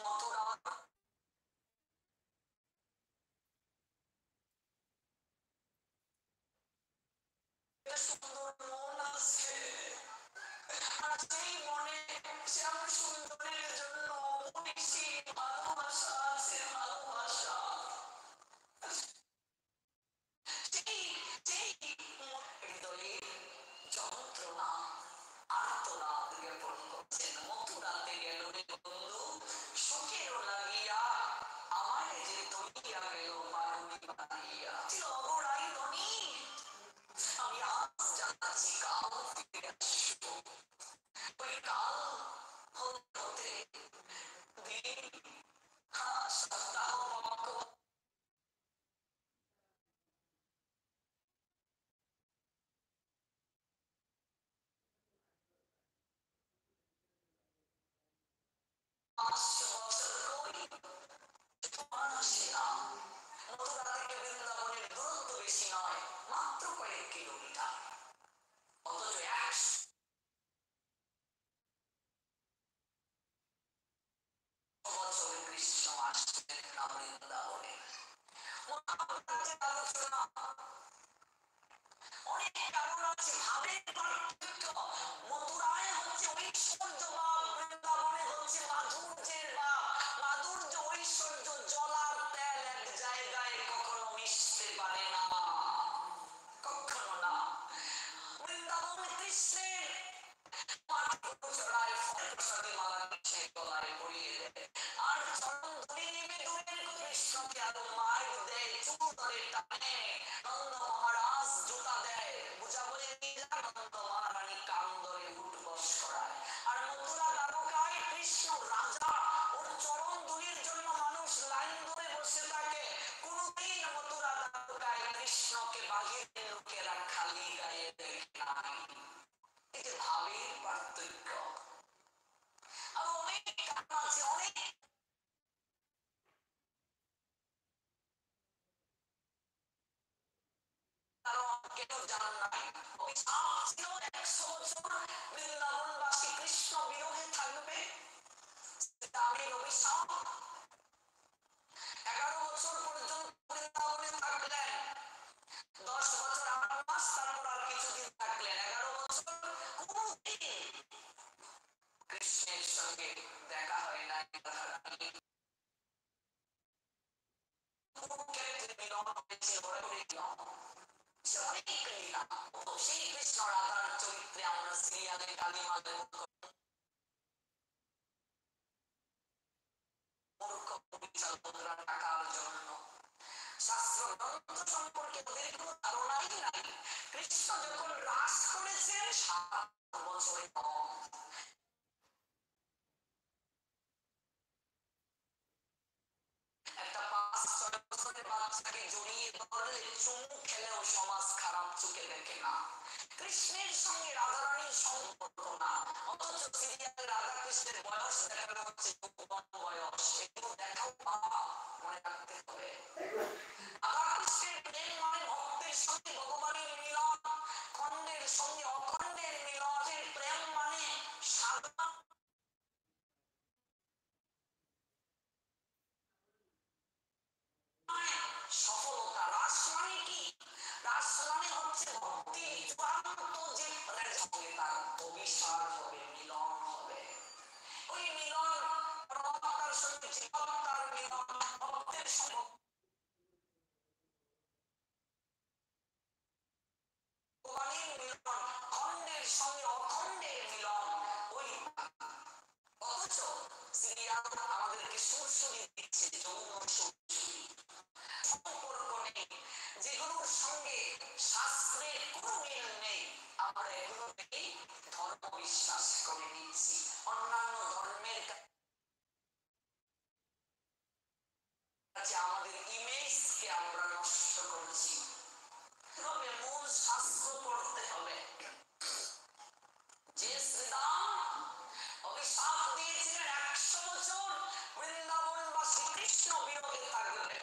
মথুরা সুন্দর মন আছে, আর সেই মনে শ্যাম সুন্দরের জন্য অপরিসীম ভালোবাসা আছে, ভালোবাসা। হৃদয়ে যন্ত্রণা আর্তনাদ জ্ঞাপন করছেন। মথুরাতে গেল বন্ধু সুখের লাগিয়া, আমায় যে তলিয়া গেল মারুনি বানিয়া। অগরাই ধনী আমি আজ জানাচ্ছি, কাল ফিরে আসবো। ওই কাল হতে দিন সপ্তাহ মথুরা থেকে বৃন্দাবনের দূরত্ব বেশি নয়, মাত্র কয়েক কিলোমিটার। অথচ 100 বছর কৃষ্ণ আসছেন না বৃন্দাবনে। আলোচনা অনেক কারণ আছে, ভাবের পার্থক্য। মথুরায় হচ্ছে ঐশ্বর্য ভাব, বৃন্দাবনে হচ্ছে মাধুর্যের ভাব। মাধুর্য ঐশ্বর্য জলার তেল এক জায়গায় কখনো মিশতে পারে না, কখনো না। বৃন্দাবন কৃষ্ণের চড়ায় ফল মালা কৃষ্ণের গলায় পরিয়ে দেয়, আর চরণ ধরে নেমে দূরের কৃষ্ণকে আরো মার দেয়, চুল ধরে টানে। নন্দ মহারাজ জুতা দেয়, বুঝা বলে নিয়ে যা, নন্দ মহারানী কান ধরে উঠবস করায়। আর মথুরা দ্বারকায় কৃষ্ণ রাজা, ওর চরণ ধুলির জন্য মানুষ লাইন ধরে বসে থাকে। কোনদিন মথুরা দ্বারকায় কৃষ্ণকে বাহিরে লোকেরা খালি গায়ে দেখে নাই। এই যে ভাবের পার্থক্য। আর অনেক কারণ আছে, অনেক কারণ কেউ জানান নাই। অভিশাপ ছিল 100 বছর বৃন্দাবনবাসী কৃষ্ণ বিরহে থাকবে, তাদের অভিশাপ। 11 বছর পর্যন্ত বৃন্দাবনে থাকলেন, 10 বছর 8 মাস, তারপর আর কিছুদিন থাকলেন। 11 বছর কোনদিন কৃষ্ণের সঙ্গে দেখা হয় না। সেই কৃষ্ণ রাধার চরিত্রে আমরা সিরিয়ালে কালিমা টাকার জন্য শাস্ত্র গ্রন্থ সম্পর্কে ওদের কোনো ধারণাই নাই। কৃষ্ণ যখন রাস করেছেন 7 বছরে কম। একটা 5-6 বছরের বাচ্চাকে জড়িয়ে ধরলে চুমু খেলেও সমাজ খারাপ চোখে দেখে না। কৃষ্ণের সঙ্গে রাধারানীর সম্পর্ক না, অথচ সিরিয়ালে রাধা কৃষ্ণের বয়স দেখানো হচ্ছে কম বয়স। এগুলো দেখাও বাবা, মনে রাখতে হবে। রাধা কৃষ্ণের প্রেম মানে ভক্তের সঙ্গে ভগবানের মিলন, খণ্ডের সঙ্গে অখণ্ডের মিলনের প্রেম মানে সাধনা। সফলতা। রাস মানে কি? রাস মানে হচ্ছে ভক্তি চূড়ান্ত যে সঙ্গে তার অভিসার হবে, মিলন হবে। ওই মিলন পরমাত্মার সঙ্গে জীবাত্মার মিলন, ভক্তের সঙ্গে ভগবানের মিলন, খণ্ডের সঙ্গে অখণ্ডের মিলন। ওই অথচ সিরিয়াল আমাদেরকে সুরসুরি দিচ্ছে, যৌন সুরসুরি। সম্পর্ক নেই, যেগুলোর সঙ্গে শাস্ত্রের কোনো মিল নেই, আমরা এগুলোকেই ধর্ম বিশ্বাস করে নিচ্ছি। অন্যান্য ধর্মের কাছে আমাদের ইমেজকে আমরা নষ্ট করছি। তবে মূল শাস্ত্র পড়তে হবে। যে শ্রীরাম অভিশাপ দিয়েছিলেন 100 বছর বৃন্দাবনবাসী কৃষ্ণ বিরহে থাকবে,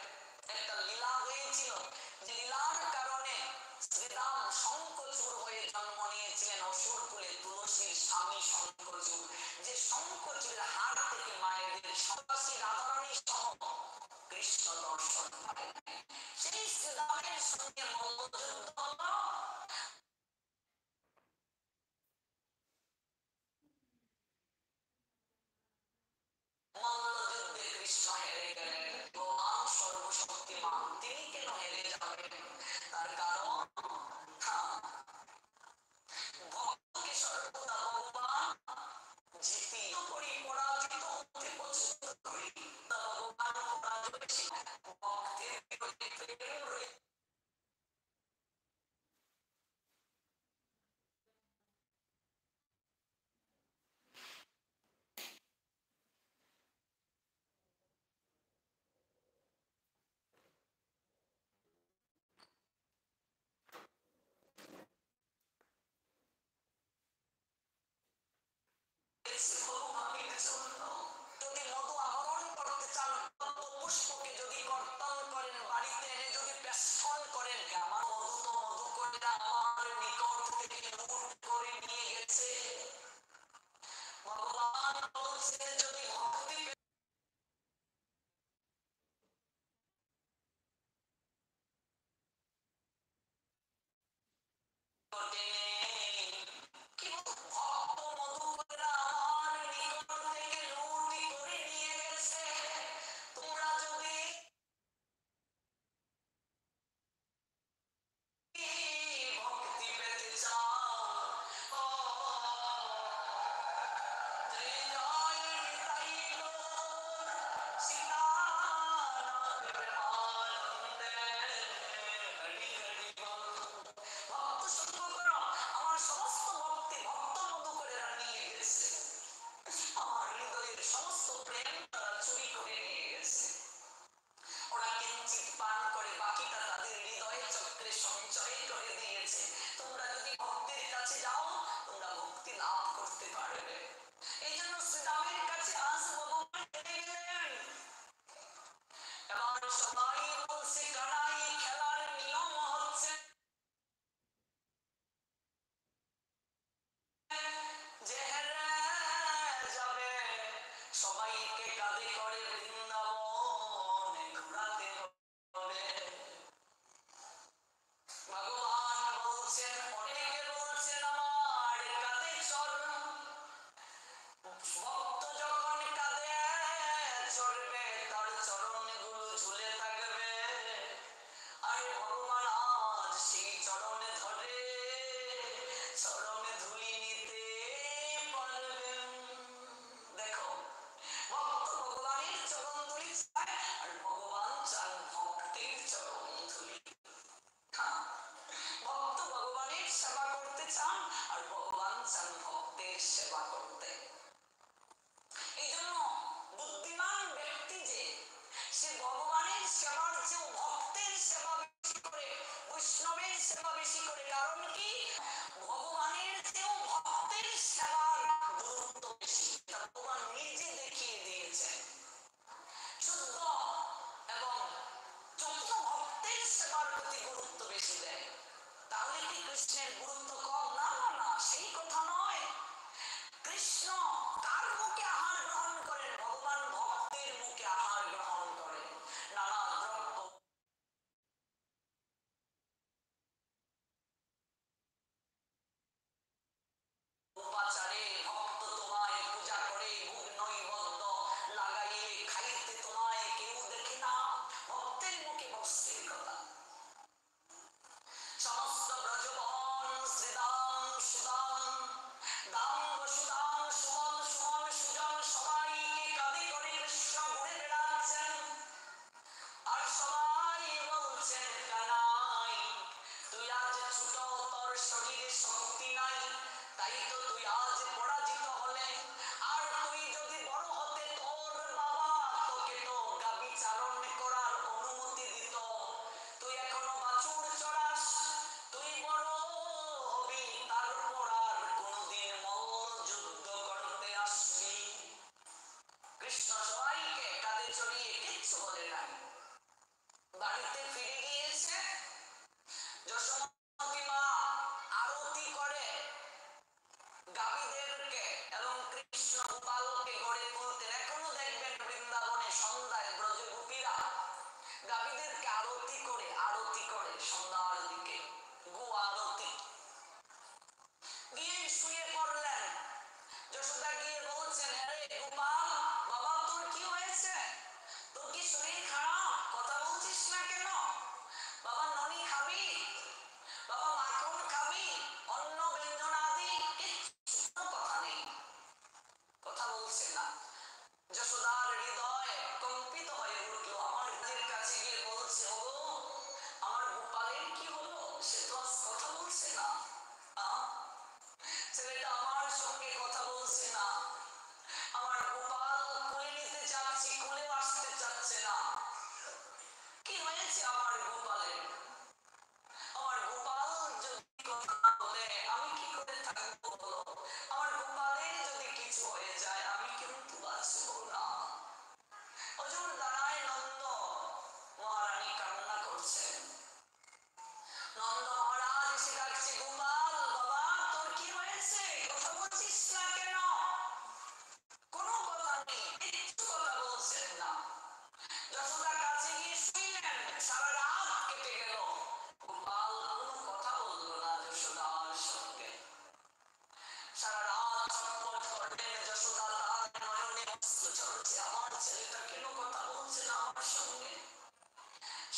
একটা লীলা হয়েছিল, যে লীলার কারণে শ্রীরাম শঙ্খচূড় হয়ে জন্ম নিয়েছিলেন অসুর কুলে। তুলসীর স্বামী শঙ্করচূড়, যে শঙ্করচূড়ের হাত থেকে মায়েদের সন্ন্যাসী রাধারানী সহ কৃষ্ণ দর্শন পায়। সেই শ্রীরামের সঙ্গে মল্লযুদ্ধ হলো। মল্লযুদ্ধে কৃষ্ণ হেরে গেলেন। ভগবান সর্বশক্তিমান, তিনি কেন হেরে যাবেন? তার কারণ ভক্তকে সর্বদা ভগবান জিতি করি, পরাজিত হতে পছন্দ করি। ভগবান পরাজয় ভক্তের বিরুদ্ধে প্রেম রয়েছে। ভগবানের জন্য যদি মধু আহরণ করতে চান, পুষ্পকে যদি কর্তন করেন, বাড়িতে এনে যদি বেষ্টন করেন, আমার মধু তো মধু করে আমার নিকট থেকে লুট করে নিয়ে গেছে। ভগবান বলছেন যদি ভক্তি কিন্তু ভক্ত মধু করে আমার নিকট থেকে লুট করে নিয়ে গেছে। তোমরা যদি ভক্তি পেতে চাও, জয় নিতাই গৌর সীতানাথ প্রেমানন্দে, হরি হরি বল। ভক্ত সঙ্গ করো, আমার সমস্ত ভক্তি ভক্ত মধু করে নিয়ে গেছে। আমার হৃদয়ের সমস্ত প্রেম তারা চুরি করে নিয়ে গেছে। ওরা কিঞ্চিৎ পান করে বাকিটা তাদের হৃদয়ে চক্রে সঞ্চয় করে দিয়েছে। তোমরা যদি ভক্তের কাছে যাও, তোমরা ভক্তি লাভ করতে পারবে। এই জন্য শ্রীরামের কাছে আজ ভগবান হেরে গেলেন। এবার সবাই বলছে কানাই খেলার নিয়ম হচ্ছে যে হেরে যাবে সবাইকে কাঁধে করে বৃন্দাবনে ঘোরাতে হবে। ভগবান বলছেন, অনেকে বলছেন আমার কাঁধে চড়। ভক্ত যখন কাঁধে চড়বে তার চরণগুলো ঝুলে থাকবে। আরে ভগবান আজ সেই চরণে ধরে চরণে ধুলি নিতে পারবেন। দেখো, ভক্ত ভগবানের চরণ ধুলি চায় গোপালকে গড়ে তুলতেন। এখনো দেখবেন বৃন্দাবনে সন্ধ্যায় ব্রজগোপীরা গাভীদেরকে আরতি করে সন্ধ্যার দিকে গো আরতি। গিয়ে শুয়ে পড়লেন। যশোদা গিয়ে বলছেন, আরে গোপাল বাবা, তোর কি হয়েছে? তোর কি শরীর খারাপ? কথা বলছিস না কেন? বাবা ননি খাবি? বাবা মাখন খাবি? অন্ন ব্যঞ্জন আদি কিচ্ছু কথা নেই, কথা বলছে না। যশোদার হৃদয় কম্পিত হয়ে উঠলো। আমার নিজের কাছে গিয়ে বলছে, ও আমার গোপালের কি হলো? সে তো আজ কথা বলছে না, ছেলেটা আমার সঙ্গে কথা বলছে না। আমার গোপাল কোলে নিতে চাচ্ছি, কোলেও আসতে চাচ্ছে না। কি হয়েছে আমার গোপালের? আমার গোপাল যদি কথা না বলে আমি কি করে থাকবো বলো? আমার গোপালের যদি কিছু হয়ে যায় আমি কিন্তু বাঁচবো না। অজর দাঁড়ায় নন্দ মহারানী কান্না করছেন। নন্দ মহারাজ এসে ডাকছে, গোপাল বাবা তোর কি হয়েছে? কথা বলছিস না কেন? কোনো কথা নেই, কিচ্ছু কথা বলছেন না। যশোদার কাছে গিয়ে শুইলেন। সারা রাত কেটে গেল, গোপাল কোনো কথা বললো না যশোদার সঙ্গে। সারা রাত ছটফট করলেন। যশোদা তার নয়নে অশ্রু ঝরছে, আমার ছেলেটা কেন কথা বলছে না আমার সঙ্গে?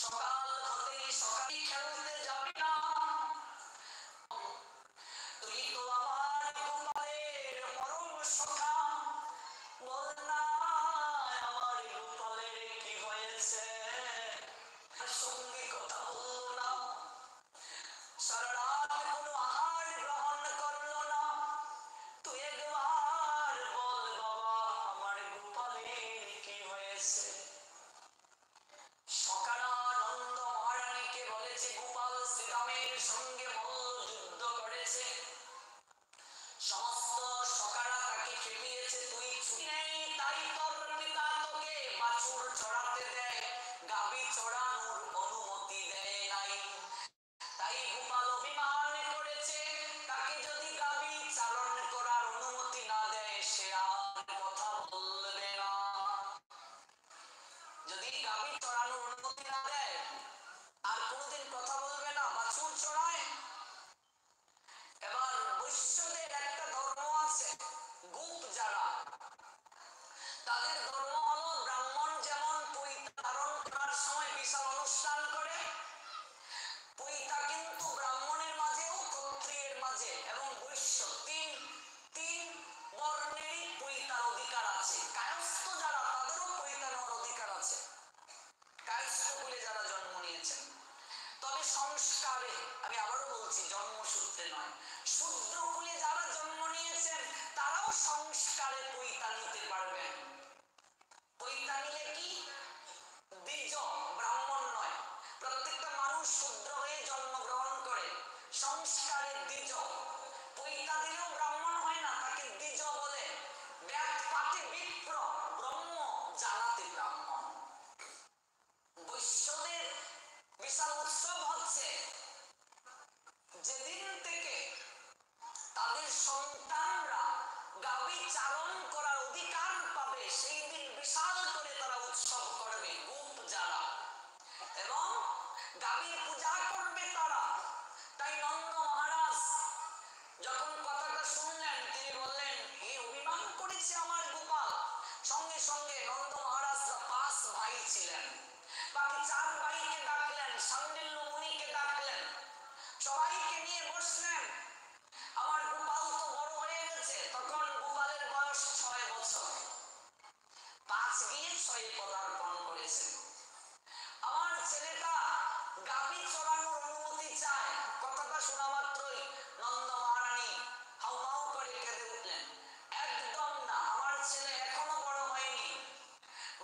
সকাল হতেই সকালে খেলতে যাবি না? তুই তো আমার গোপালের পরম সখা, বল না আমার গোপালের কি হয়েছে? সঙ্গে কথা বললো না। সারা রাত কোনো আহার গ্রহণ করলো না। তুই একবার বল বাবা আমার গোপালের কি হয়েছে? সকারানন্দ মহারানীকে বলেছে, গোপাল শ্রীরামের সঙ্গে মল্ল যুদ্ধ করেছে, সমস্ত সকারা তাকে খেপিয়েছে, তুই ছুটি নেই, তাই তোর পিতা তোকে বাছুর চড়াতে দেয়, গাভী চড়ানোর অনুমতি দেয় নাই। তাই গোপাল অভিমান করেছে, তাকে যদি গাভী চারণ করার অনুমতি না দেয় সে আর কথা বলবে না। যদি গাভী চড়ানোর অনুমতি না দেয় আর কোনোদিন কথা বলবে না, বাছুর চড়ায়। এবার বৈশ্যদের একটা ধর্ম আছে, গোপ যারা, তাদের ধর্ম হলো ব্রাহ্মণ যেমন পৈতা ধারণ করার সময় বিশাল অনুষ্ঠান করে, পৈতা কিন্তু ব্রাহ্মণের মাঝেও ক্ষত্রিয়ের মাঝে এবং বৈশ্য তিন বর্ণেরই পৈতার অধিকার আছে। কায়স্থ যারা তাদেরও পৈতা নেওয়ার অধিকার আছে, কায়স্থ কুলে যারা জন্ম নিয়েছেন। তবে সংস্কারে, আমি আবারও বলছি জন্মসূত্রে নয়, শূদ্র কুলে যারা জন্ম নিয়েছেন তারাও সংস্কারে পৈতা নিতে পারবেন। পৈতা নিলে কি দ্বিজ, ব্রাহ্মণ নয়, প্রত্যেকটা মানুষ শূদ্র হয়ে জন্মগ্রহণ করে, সংস্কারে দ্বিজ। পৈতা দিলেও ব্রাহ্মণ হয় না, তাকে দ্বিজ বলে। ব্যাট পাতে বিপ্র, ব্রহ্ম জানাতে ব্রাহ্মণ। বৈশ্যদের বিশাল উৎসব হচ্ছে যেদিন থেকে তাদের সন্তানরা গাভী চারণ করার অধিকার পাবে, সেই দিন বিশাল করে তারা উৎসব করবে গোপ যারা, এবং গাভীর পূজা করবে তারা। তাই নন্দ মহারাজ যখন কথাটা শুনলেন তিনি বললেন, এই অভিমান করেছে আমার গোপাল। সঙ্গে সঙ্গে নন্দ মহারাজ 5 ভাই ছিলেন, বাকি 4 ভাইকে ডাকলেন, শাণ্ডিল্য মুনিকে ডাকলেন, সবাইকে নিয়ে বসলেন। আমার গোপাল তো বড় হয়ে গেছে, তখন গোপালের বয়স 6 বছর, 5 গিয়ে 6 পদার্পণ করেছে। আমার ছেলেটা গাভী চড়ানোর অনুমতি চায়। কথাটা শোনা মাত্রই নন্দ মহারানী হাউমাউ করে কেঁদে উঠলেন, একদম না, আমার ছেলে এখনো বড় হয়নি।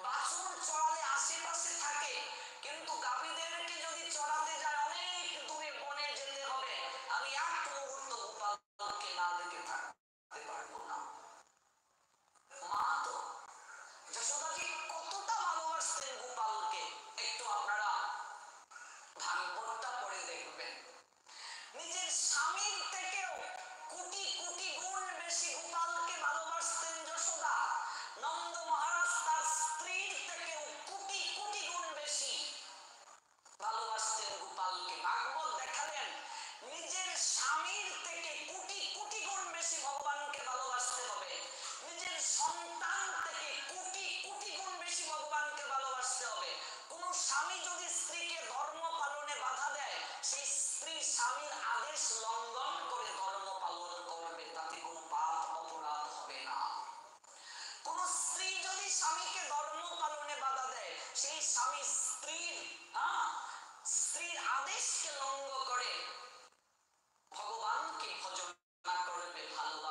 বাছুর চড়ালে আশেপাশে থাকে, কিন্তু গাভীদেরকে যদি চড়াতে যায় অনেক দূরে বনে যেতে হবে, আমি এক মুহূর্ত গোপালকে না দেখে থাকতে পারবো না। মা তো যশোদাজি কতটা ভালোবাসতেন গোপালকে, একটু আপনারা ভাগবতটা পড়ে দেখবেন। নিজের স্বামীর থেকেও কোটি কোটি গুণ বেশি গোপালকে ভালোবাসতেন যশোদা।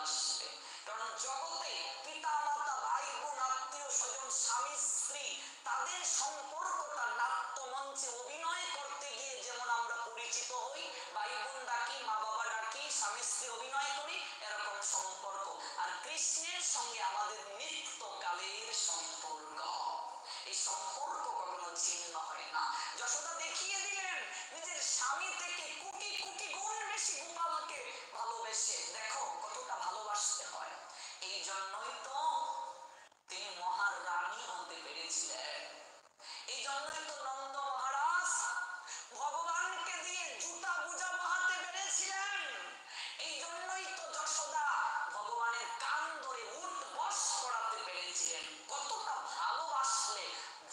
ভালোবাসবে। কারণ জগতে পিতা মাতা ভাই বোন আত্মীয় স্বজন স্বামী স্ত্রী তাদের সম্পর্কটা নাট্যমঞ্চে অভিনয় করতে গিয়ে যেমন আমরা পরিচিত হই, ভাই বোন ডাকি, মা বাবা ডাকি, স্বামী স্ত্রী অভিনয় করি, এরকম সম্পর্ক। আর কৃষ্ণের সঙ্গে আমাদের নিত্যকালের সম্পর্ক, এই সম্পর্ক কখনো ছিন্ন হয় না। যশোদা দেখিয়ে দিলেন নিজের স্বামী থেকে কোটি কোটি গুণ বেশি গোপালকে ভালোবেসে। দেখো কতটা ভালোবাসতে হয়। এই জন্যই তো তিনি মহারানী হতে পেরেছিলেন। এই জন্যই তো নন্দ মহারাজ ভগবানকে দিয়ে জুতা বুঝা বহাতে পেরেছিলেন। এই জন্যই তো যশোদা ভগবানের কান ধরে উঠ বস করাতে পেরেছিলেন। কতটা ভালোবাসলে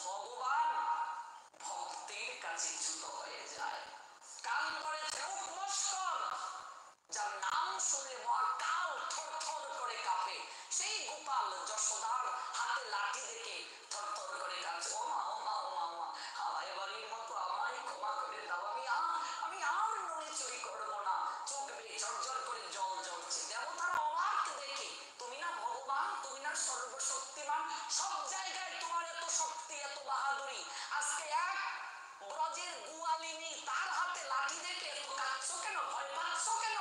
ভগবান ভক্তের কাছে ছোট হয়ে যায়। কান ধরেছে উঠ বস কর, যার নাম শুনলে মহাকাল থরথর করে কাঁপে, সেই গোপাল যশোদার হাতে লাঠি দেখে থরথর করে কাঁপছে। ও মা ও মা ও মা ও মা, হাওয়ায় বাড়ির মতো আমায় ক্ষমা করে দাও, আমি আর নড়ে চুরি করবো না। চোখ বেয়ে ঝরঝর করে জল ঝরছে। দেবতারা অবাক দেখে, তুমি না ভগবান, তুমি না সর্বশক্তিমান, সব জায়গায় তোমার এত শক্তি এত বাহাদুরি, আজকে এক ব্রজের গোয়ালিনী তার হাতে লাঠি দেখে এত কাঁদছো কেন, ভয় পাচ্ছ কেন?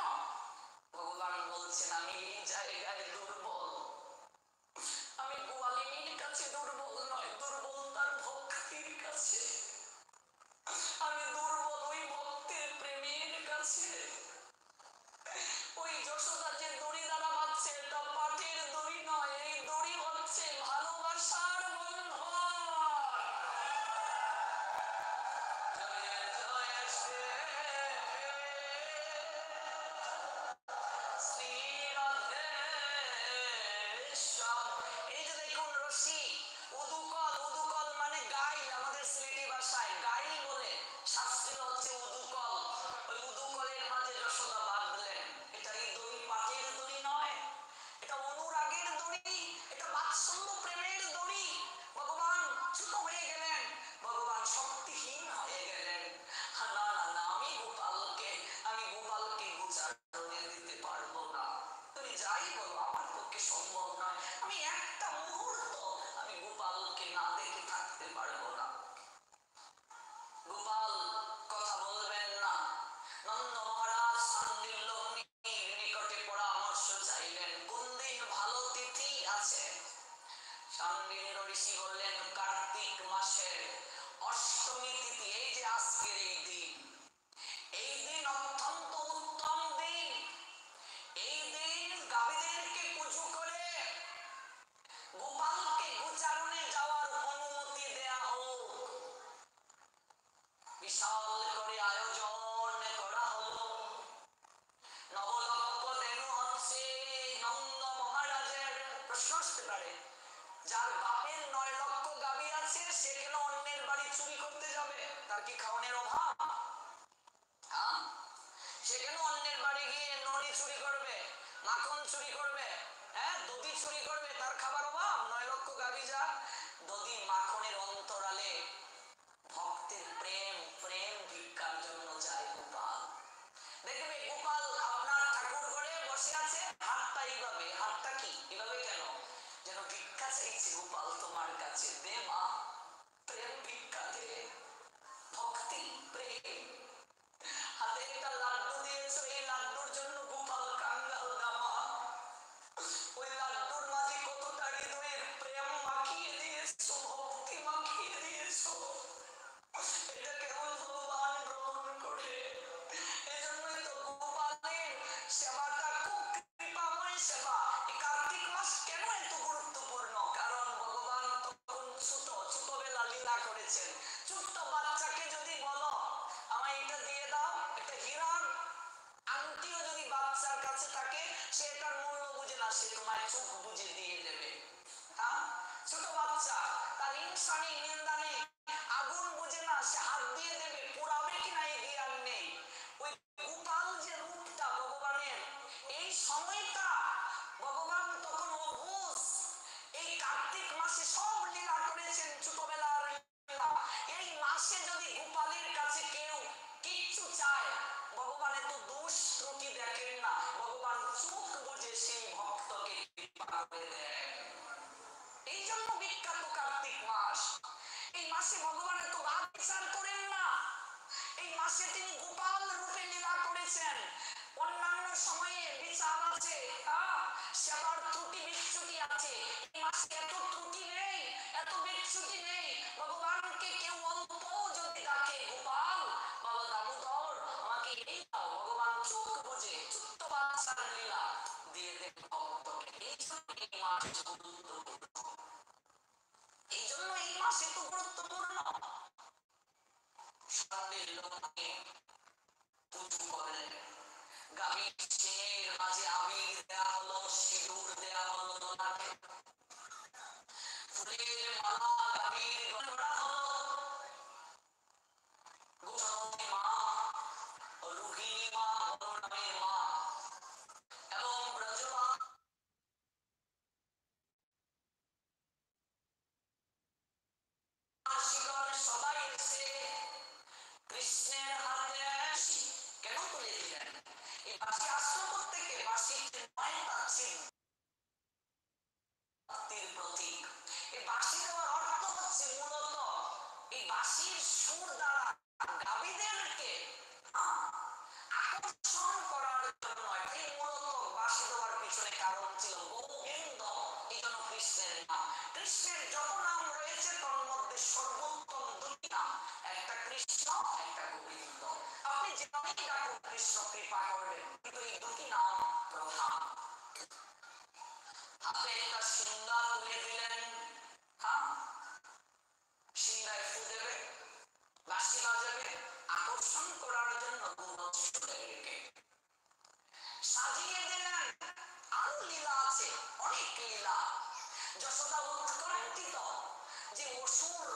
ভগবান বলছেন আমি এই জায়গায় দুর্বল, আমি গোয়ালিনীর কাছে দুর্বল নয়, দুর্বল তার ভক্তির কাছে। আমি দুর্বল ওই ভক্তের প্রেমের কাছে। ওই যশোদা যে দড়ি দ্বারা বাঁধছে এটা পাটের দড়ি নয়, এই দড়ি হচ্ছে ভালোবাসার বন্ধন। জয় জয় শ্রী শ্রীরাধেশ্বর। এই যে দেখুন রশি, উদুকল, উদুকল মানে গাইল, আমাদের সিলেটি ভাষায় গাইল বলে, শাস্ত্রীয় হচ্ছে উদুকল। ওই উদুকলের মাঝে যশোদা বাঁধলেন। এটা এই দড়ি পাটের দড়ি নয়, এটা অনুরাগের দড়ি, এটা বাৎসল্য প্রেমের দড়ি। ভগবান ছোট হয়ে গেলেন, ভগবান শক্তিহীন হয়ে গেলেন। না না না, আমি গোপালকে গোচারণে দিতে পারবো না। তুমি যাই বলো আমার পক্ষে সম্ভব নয়। আমি একটা মুহূর্ত আমি গোপালকে না দেখে থাকতে পারবো না। গোপাল কথা বলবেন না। নন্দ মহারাজ সান্ডিল্যগ্নির নিকটে পরামর্শ চাইলেন, কোন দিন ভালো তিথি আছে? সান্ডিল্য ঋষি বললেন কার্তিক মাসের অষ্টমী তিথি, এই যে আজকের এই দিন, এই দিন অত্যন্ত উত্তম দিন। এই দিন গাভীদেরকে পুজো করে গোপালকে গোচারণে যাওয়ার অনুমতি দেয়া হোক। বিশাল করে আয়োজন করা হলো। নবলক্ষ দেনু হচ্ছে নন্দ মহারাজের। প্রশ্ন আসতে পারে, যার বাপের 9 লক্ষ গাভী আছে সে কেন অন্যের বাড়ি চুরি করতে যাবে? তার কি খাওয়ানোর অভাব? হ্যাঁ, সে কেন অন্যের বাড়ি গিয়ে নড়ি চুরি করবে, মাখন চুরি করবে, হ্যাঁ দধি চুরি করবে? তার খাবার অভাব? 9 লক্ষ গাভী যাক, দধি মাখনের অন্তরালে ভক্তের প্রেম প্রেম ভিক্ষার জন্য যায় গোপাল। দেখবে গোপাল আপনার ঠাকুর ঘরে বসে আছে, হাতটা এইভাবে, হাতটা কি এভাবে কেন? যেন ভিক্ষা চাইছে গোপাল তোমার কাছে, দে মা, প্রেম ভিক্ষা দে, ভক্তি প্রেম। হাতে একটা লাড্ডু দিয়েছো, এই লাড্ডুর জন্য গোপাল কাঙ্গাল দামা। ওই লাড্ডুর মাঝে কতটা হৃদয়ের প্রেম মাখিয়ে দিয়েছো, ভক্তি মাখিয়ে দিয়েছো, এটা কেবল ভগবান গ্রহণ করে। এজন্যই তো গোপালের সেবাটা খুব কৃপাময় সেবা। এই কার্তিক মাস কেন এত গুরুত্বপূর্ণ? কারণ ভগবান তখন ছোটবেলা লীলা করেছেন। ছোট্ট বাচ্চাকে যদি বলো আমায় এটা দিয়ে দাও, একটা হীরার আংটিও যদি বাচ্চার কাছে থাকে সে এটার মূল্য বুঝে না, সে তোমায় চোখ বুঝে দিয়ে দেবে। হ্যাঁ, ছোট বাচ্চা, তার ইনসানি নিন্দা নেই, আগুন বুঝে না, সে হাত দিয়ে দেবে, পোড়াবে কিনা এই জ্ঞান নেই। ওই গোপাল যে রূপটা ভগবানের, এই সময়টা ভগবান তখন অবুঝ। এই কার্তিক মাসে সব লীলা করেছেন ছোটবেলার লীলা। এই মাসে যদি গোপালের কাছে কেউ কিচ্ছু চায়, ভগবান এত দোষ ত্রুটি দেখেন না, ভগবান চোখ বুঝে সেই ভক্ত করে দেন। এই জন্য বিখ্যাত কার্তিক মাস। এই মাসে ভগবান এত ভাব বিচার করেন না। এই মাসে তিনি গোপাল রূপে লীলা করেছেন। অন্যান্য সময়ে বিচার আছে, সেবার ত্রুটি বিচ্যুতি আছে। এই মাসে এত ত্রুটি নেই, এত বিচ্যুতি নেই। ভগবানকে কেউ অল্প যদি ডাকে, গোপাল, বাবা দামোদর, আমাকে এই দাও, ভগবান চোখ বুঝে ছোট্ট বাচ্চার লীলা দিয়ে দেন ভক্তকে। এই জন্য এই মাস গুরুত্বপূর্ণ। এই জন্য এই মাস এত গুরুত্বপূর্ণ। সামনের লোকে পুজো করেন, গাভীর সিংহের মাঝে আবির দেয়া হলো, সিঁদুর দেয়া হলো দোলাকে, ফুলের মালা গাভীর গলে পরা হলো। গোসাবতী মা, রোহিণী মা, বলরামের মা এবং ব্রজবাস সবাই এসে কৃষ্ণের হাতে কেন তুলে দিলেন? এই বাঁশি আসলো কোত্থেকে? বাঁশির নয় প্রাচীন ভক্তির প্রতীক। এই বাঁশি দেওয়ার অর্থ হচ্ছে মূলত এই বাঁশির সুর দ্বারা গাভীদেরকে আকর্ষণ করার জন্য। এটাই মূলত বাঁশি দেওয়ার পিছনে কারণ ছিল। গোবিন্দ এই জন্য কৃষ্ণের নাম। কৃষ্ণের যত নাম রয়েছে তার মধ্যে সর্বোত্তম দুটি নাম, একটা কৃষ্ণ, একটা গোবিন্দ। আপনি যেভাবেই ডাকুন কৃষ্ণ কৃপা করবেন, কিন্তু এই দুটি নাম প্রধান। হাতে একটা সিন্দা তুলে দিলেন, সিন্দায় ফু দেবে, বাঁশি বাজাবে, আকর্ষণ করার জন্য গোবৎসদেরকে সাজিয়ে দিলেন। আরো লীলা আছে, অনেক লীলা। যশোদা উৎকণ্ঠিত যে অসুর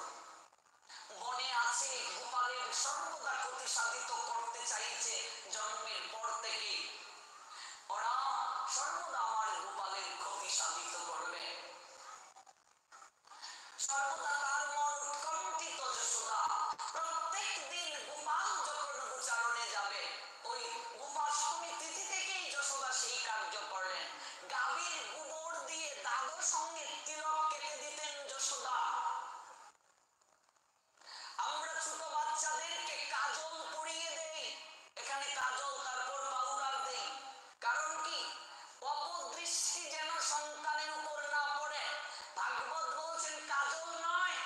বনে আছে, গোপালের সর্বদা ক্ষতি সাধিত করতে চাইছে জন্মের পর থেকে। ওরা সর্বদা আমার গোপালের ক্ষতি সাধিত করবে, সর্বদা তার মন উৎকণ্ঠিত। যশোদা প্রত্যেক দিন গোপাল যখন গোচারণে যাবে, ওই গোপাষ্টমী তিথি থেকেই যশোদা সেই কার্য করলেন। গাভীর গোবর দিয়ে দাদর সঙ্গে তিলক কেটে দিতেন যশোদা। আমরা ছোট বাচ্চাদেরকে কাজল পরিয়ে দেই, এখানে কাজল তারপর পাউডার দেই। কারণ কি? অপদৃষ্টি যেন সন্তানের উপর না পড়ে। ভাগবত বলছেন কাজল নয়,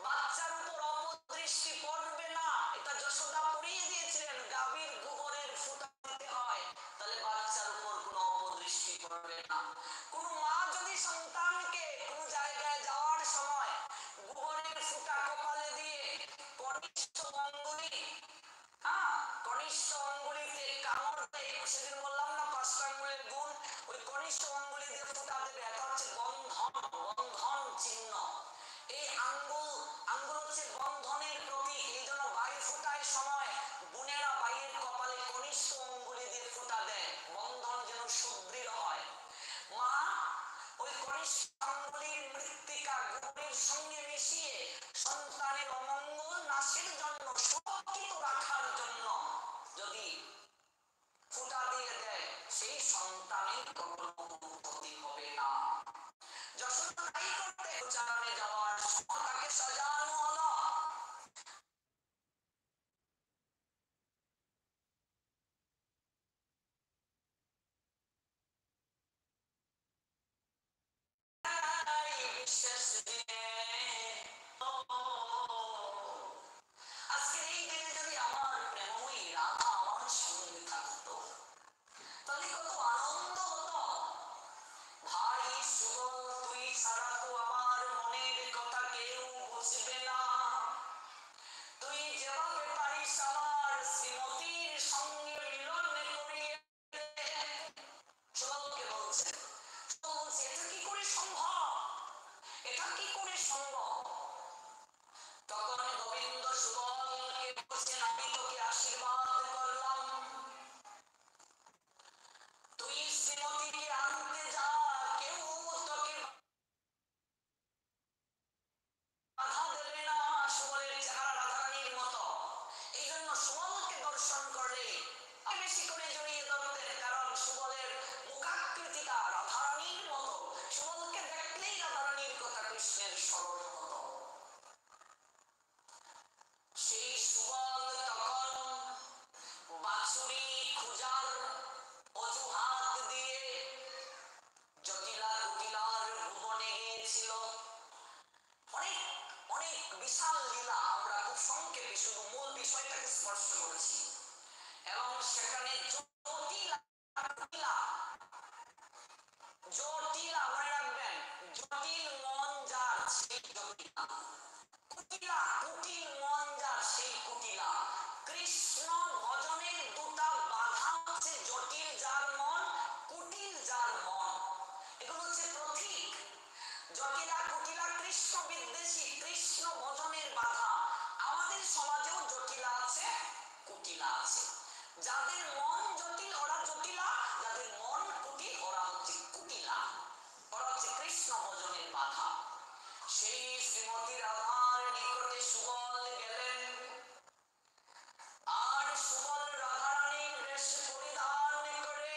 বাচ্চার উপর অপদৃষ্টি পড়বে না, এটা যশোদা পরিয়ে দিয়েছিলেন। গাভীর গোবরের ফোঁটা দিতে হয়, তাহলে বাচ্চার উপর কোনো অপদৃষ্টি পড়বে না। কোন মা যদি সন্তানকে কোন জায়গায় যাওয়ার সময় গোবরের ফোঁটা কপালে দিয়ে কনিষ্ঠ অঙ্গুলি, কনিষ্ঠ অঙ্গুলিতে কামড় দেয়, সেদিন বললাম না 5টা আঙ্গুলের গুণ, ওই কনিষ্ঠ অঙ্গুলি দিয়ে ফোঁটা দেবে। এটা হচ্ছে বন্ধন, বন্ধন চিহ্ন। এই আঙ্গুল হচ্ছে বন্ধনের প্রতীক। এই জন্য ভাই ফোঁটার সময় বোনেরা ভাইয়ের কপালে কনিষ্ঠ অঙ্গুলি দিয়ে ফোঁটা দেয়, বন্ধন যেন সুদৃঢ় হয়। মা ওই কনিষ্ঠ আঙ্গুলির মৃত্তিকা গোবরের সঙ্গে মিশিয়ে সন্তানের অমঙ্গল নাশের জন্য, সুরক্ষিত রাখার জন্য যদি ফোঁটা দিয়ে দেয়, সেই সন্তানের কোনো ক্ষতি হবে না। যশোদা তাই করতে গোচারণে যাওয়ার সময় তাকে সাজানো হলো। জটিলা কুটিলা কৃষ্ণ বিদ্বেষী, কৃষ্ণ ভজনের বাধা। আমাদের সমাজেও জটিলা আছে, কুটিলা আছে। যাদের মন জটিল ওরা জটিলা, যাদের মন কুটিল ওরা হচ্ছে কুটিলা, ওরা হচ্ছে কৃষ্ণ ভজনের বাধা। সেই শ্রীমতী রাধার নিকটে সুবল গেলেন, আর সুবল রাধারানীর বেশ পরিধান করে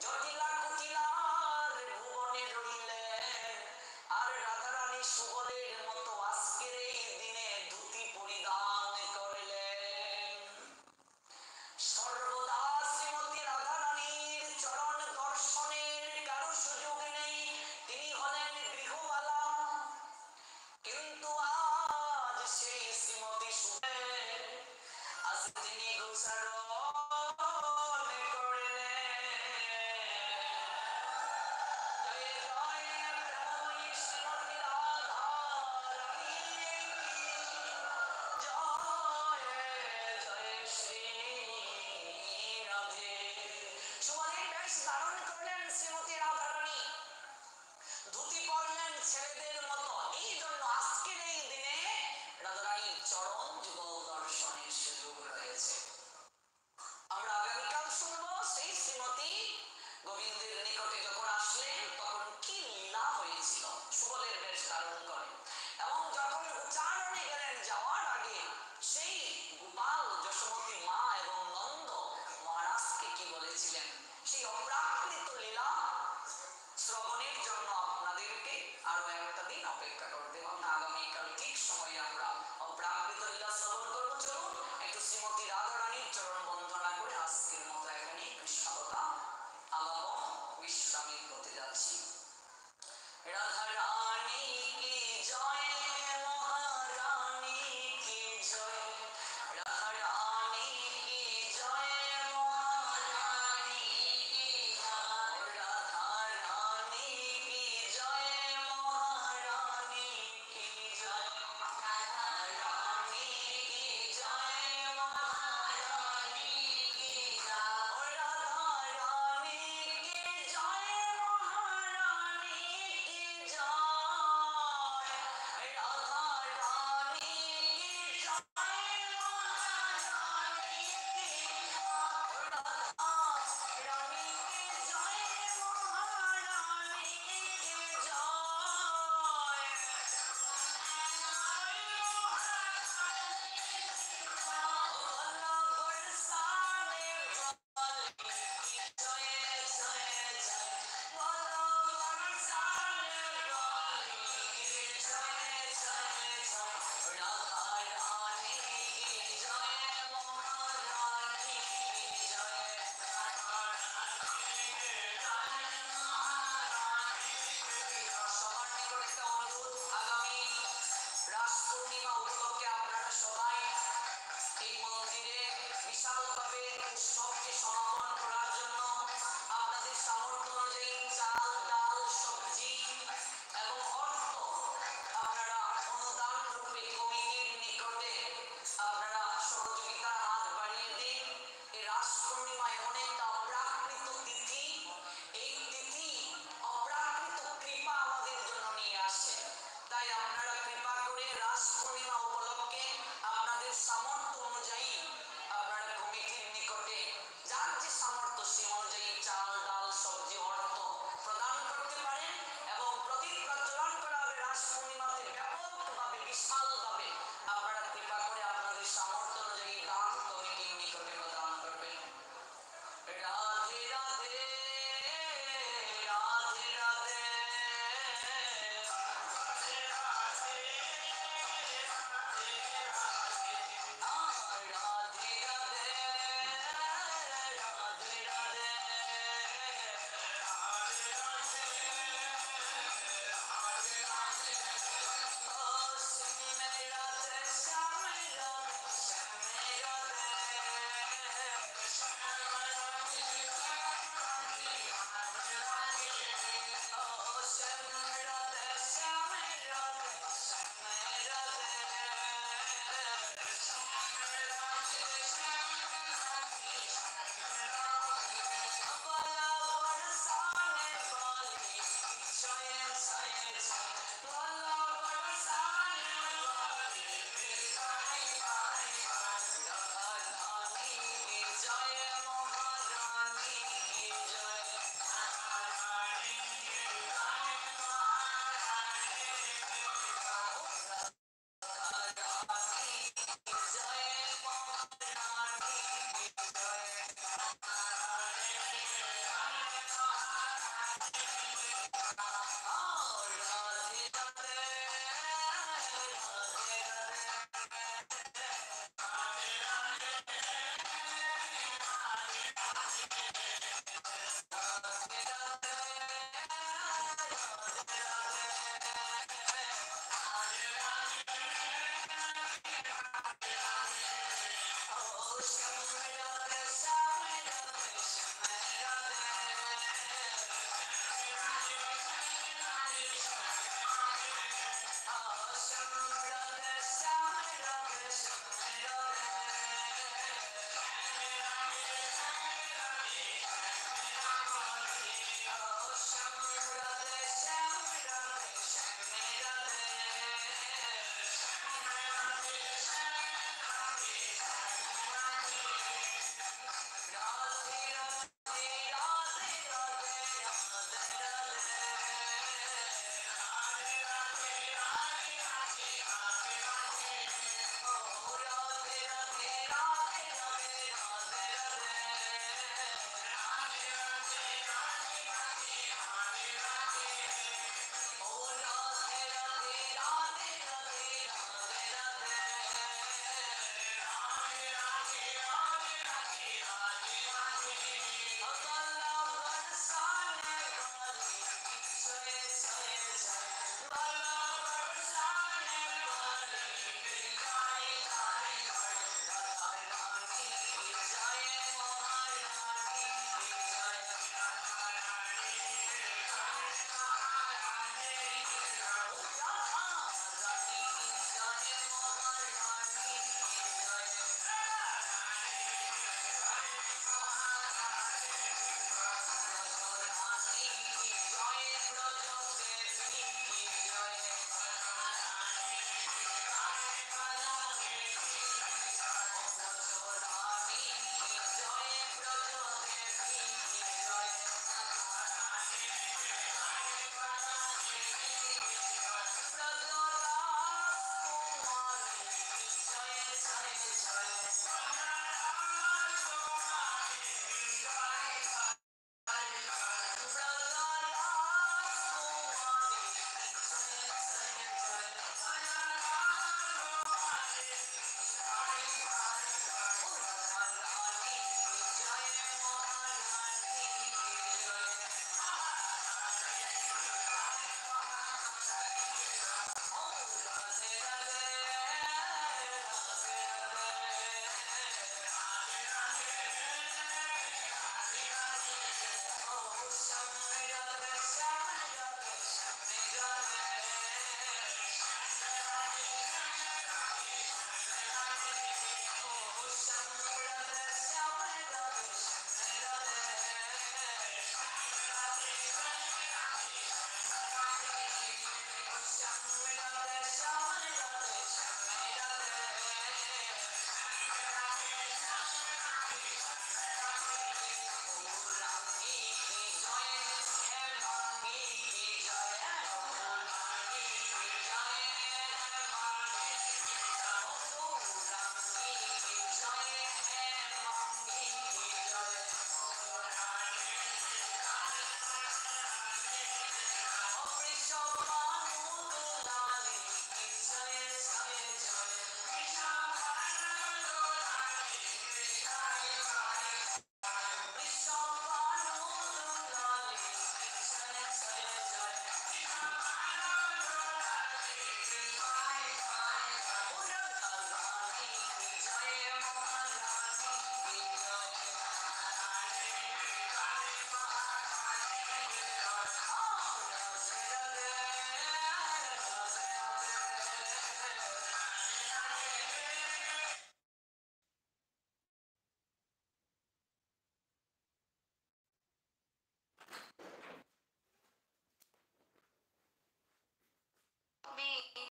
জটিলা কুটিলার ভুবনে রইলেন। আর রাধারানী সুবলের মতো আজকের এই দিনে ধুতি পরিধান করলেন। সর্বদা শ্রীমতী রাধারানীর চরণ দর্শনের কারো সুযোগ নেই, তিনি হলেন গৃহবালা। কিন্তু আজ সেই শ্রীমতী সুবল আজ তিনি গোচারণ করলেন। জয় জয় প্রেমময়ী শ্রীমতী রাধারানী কি, জয় জয় শ্রী রাধে। সুবলের বেশ ধারণ করলেন শ্রীমতী রাধারানী, ধুতি পরলেন ছেলেদের মতো। এই জন্য আজকের এই দিনে রাধারানীর চরণ যুগল দর্শনের সুযোগ রয়েছে। আমরা আগামীকাল শুনবো সেই শ্রীমতী গোবিন্দের নিকটে যখন আসলেন তখন কি লীলা হয়েছিল সুবলের বেশ ধারণ করে, এবং যখন উচ্চারণে গেলেন যাওয়ার আগে সেই গোপাল যশোমতী মা এবং নন্দ মহারাজকে কি বলেছিলেন, সেই অপ্রাকৃত লীলা শ্রবণের জন্য আপনাদেরকে আরো একটা দিন অপেক্ষা করতে হবে। আগামীকাল ঠিক সময়ে আমরা অপ্রাকৃত লীলা শ্রবণ করবো। চলুন একটু শ্রীমতী রাধারানীর চরণ বন্দনা করে আজকের মতো এখানে কৃষ্ণ কথা আলাপ বিশ্রামে করতে যাচ্ছি। রাধা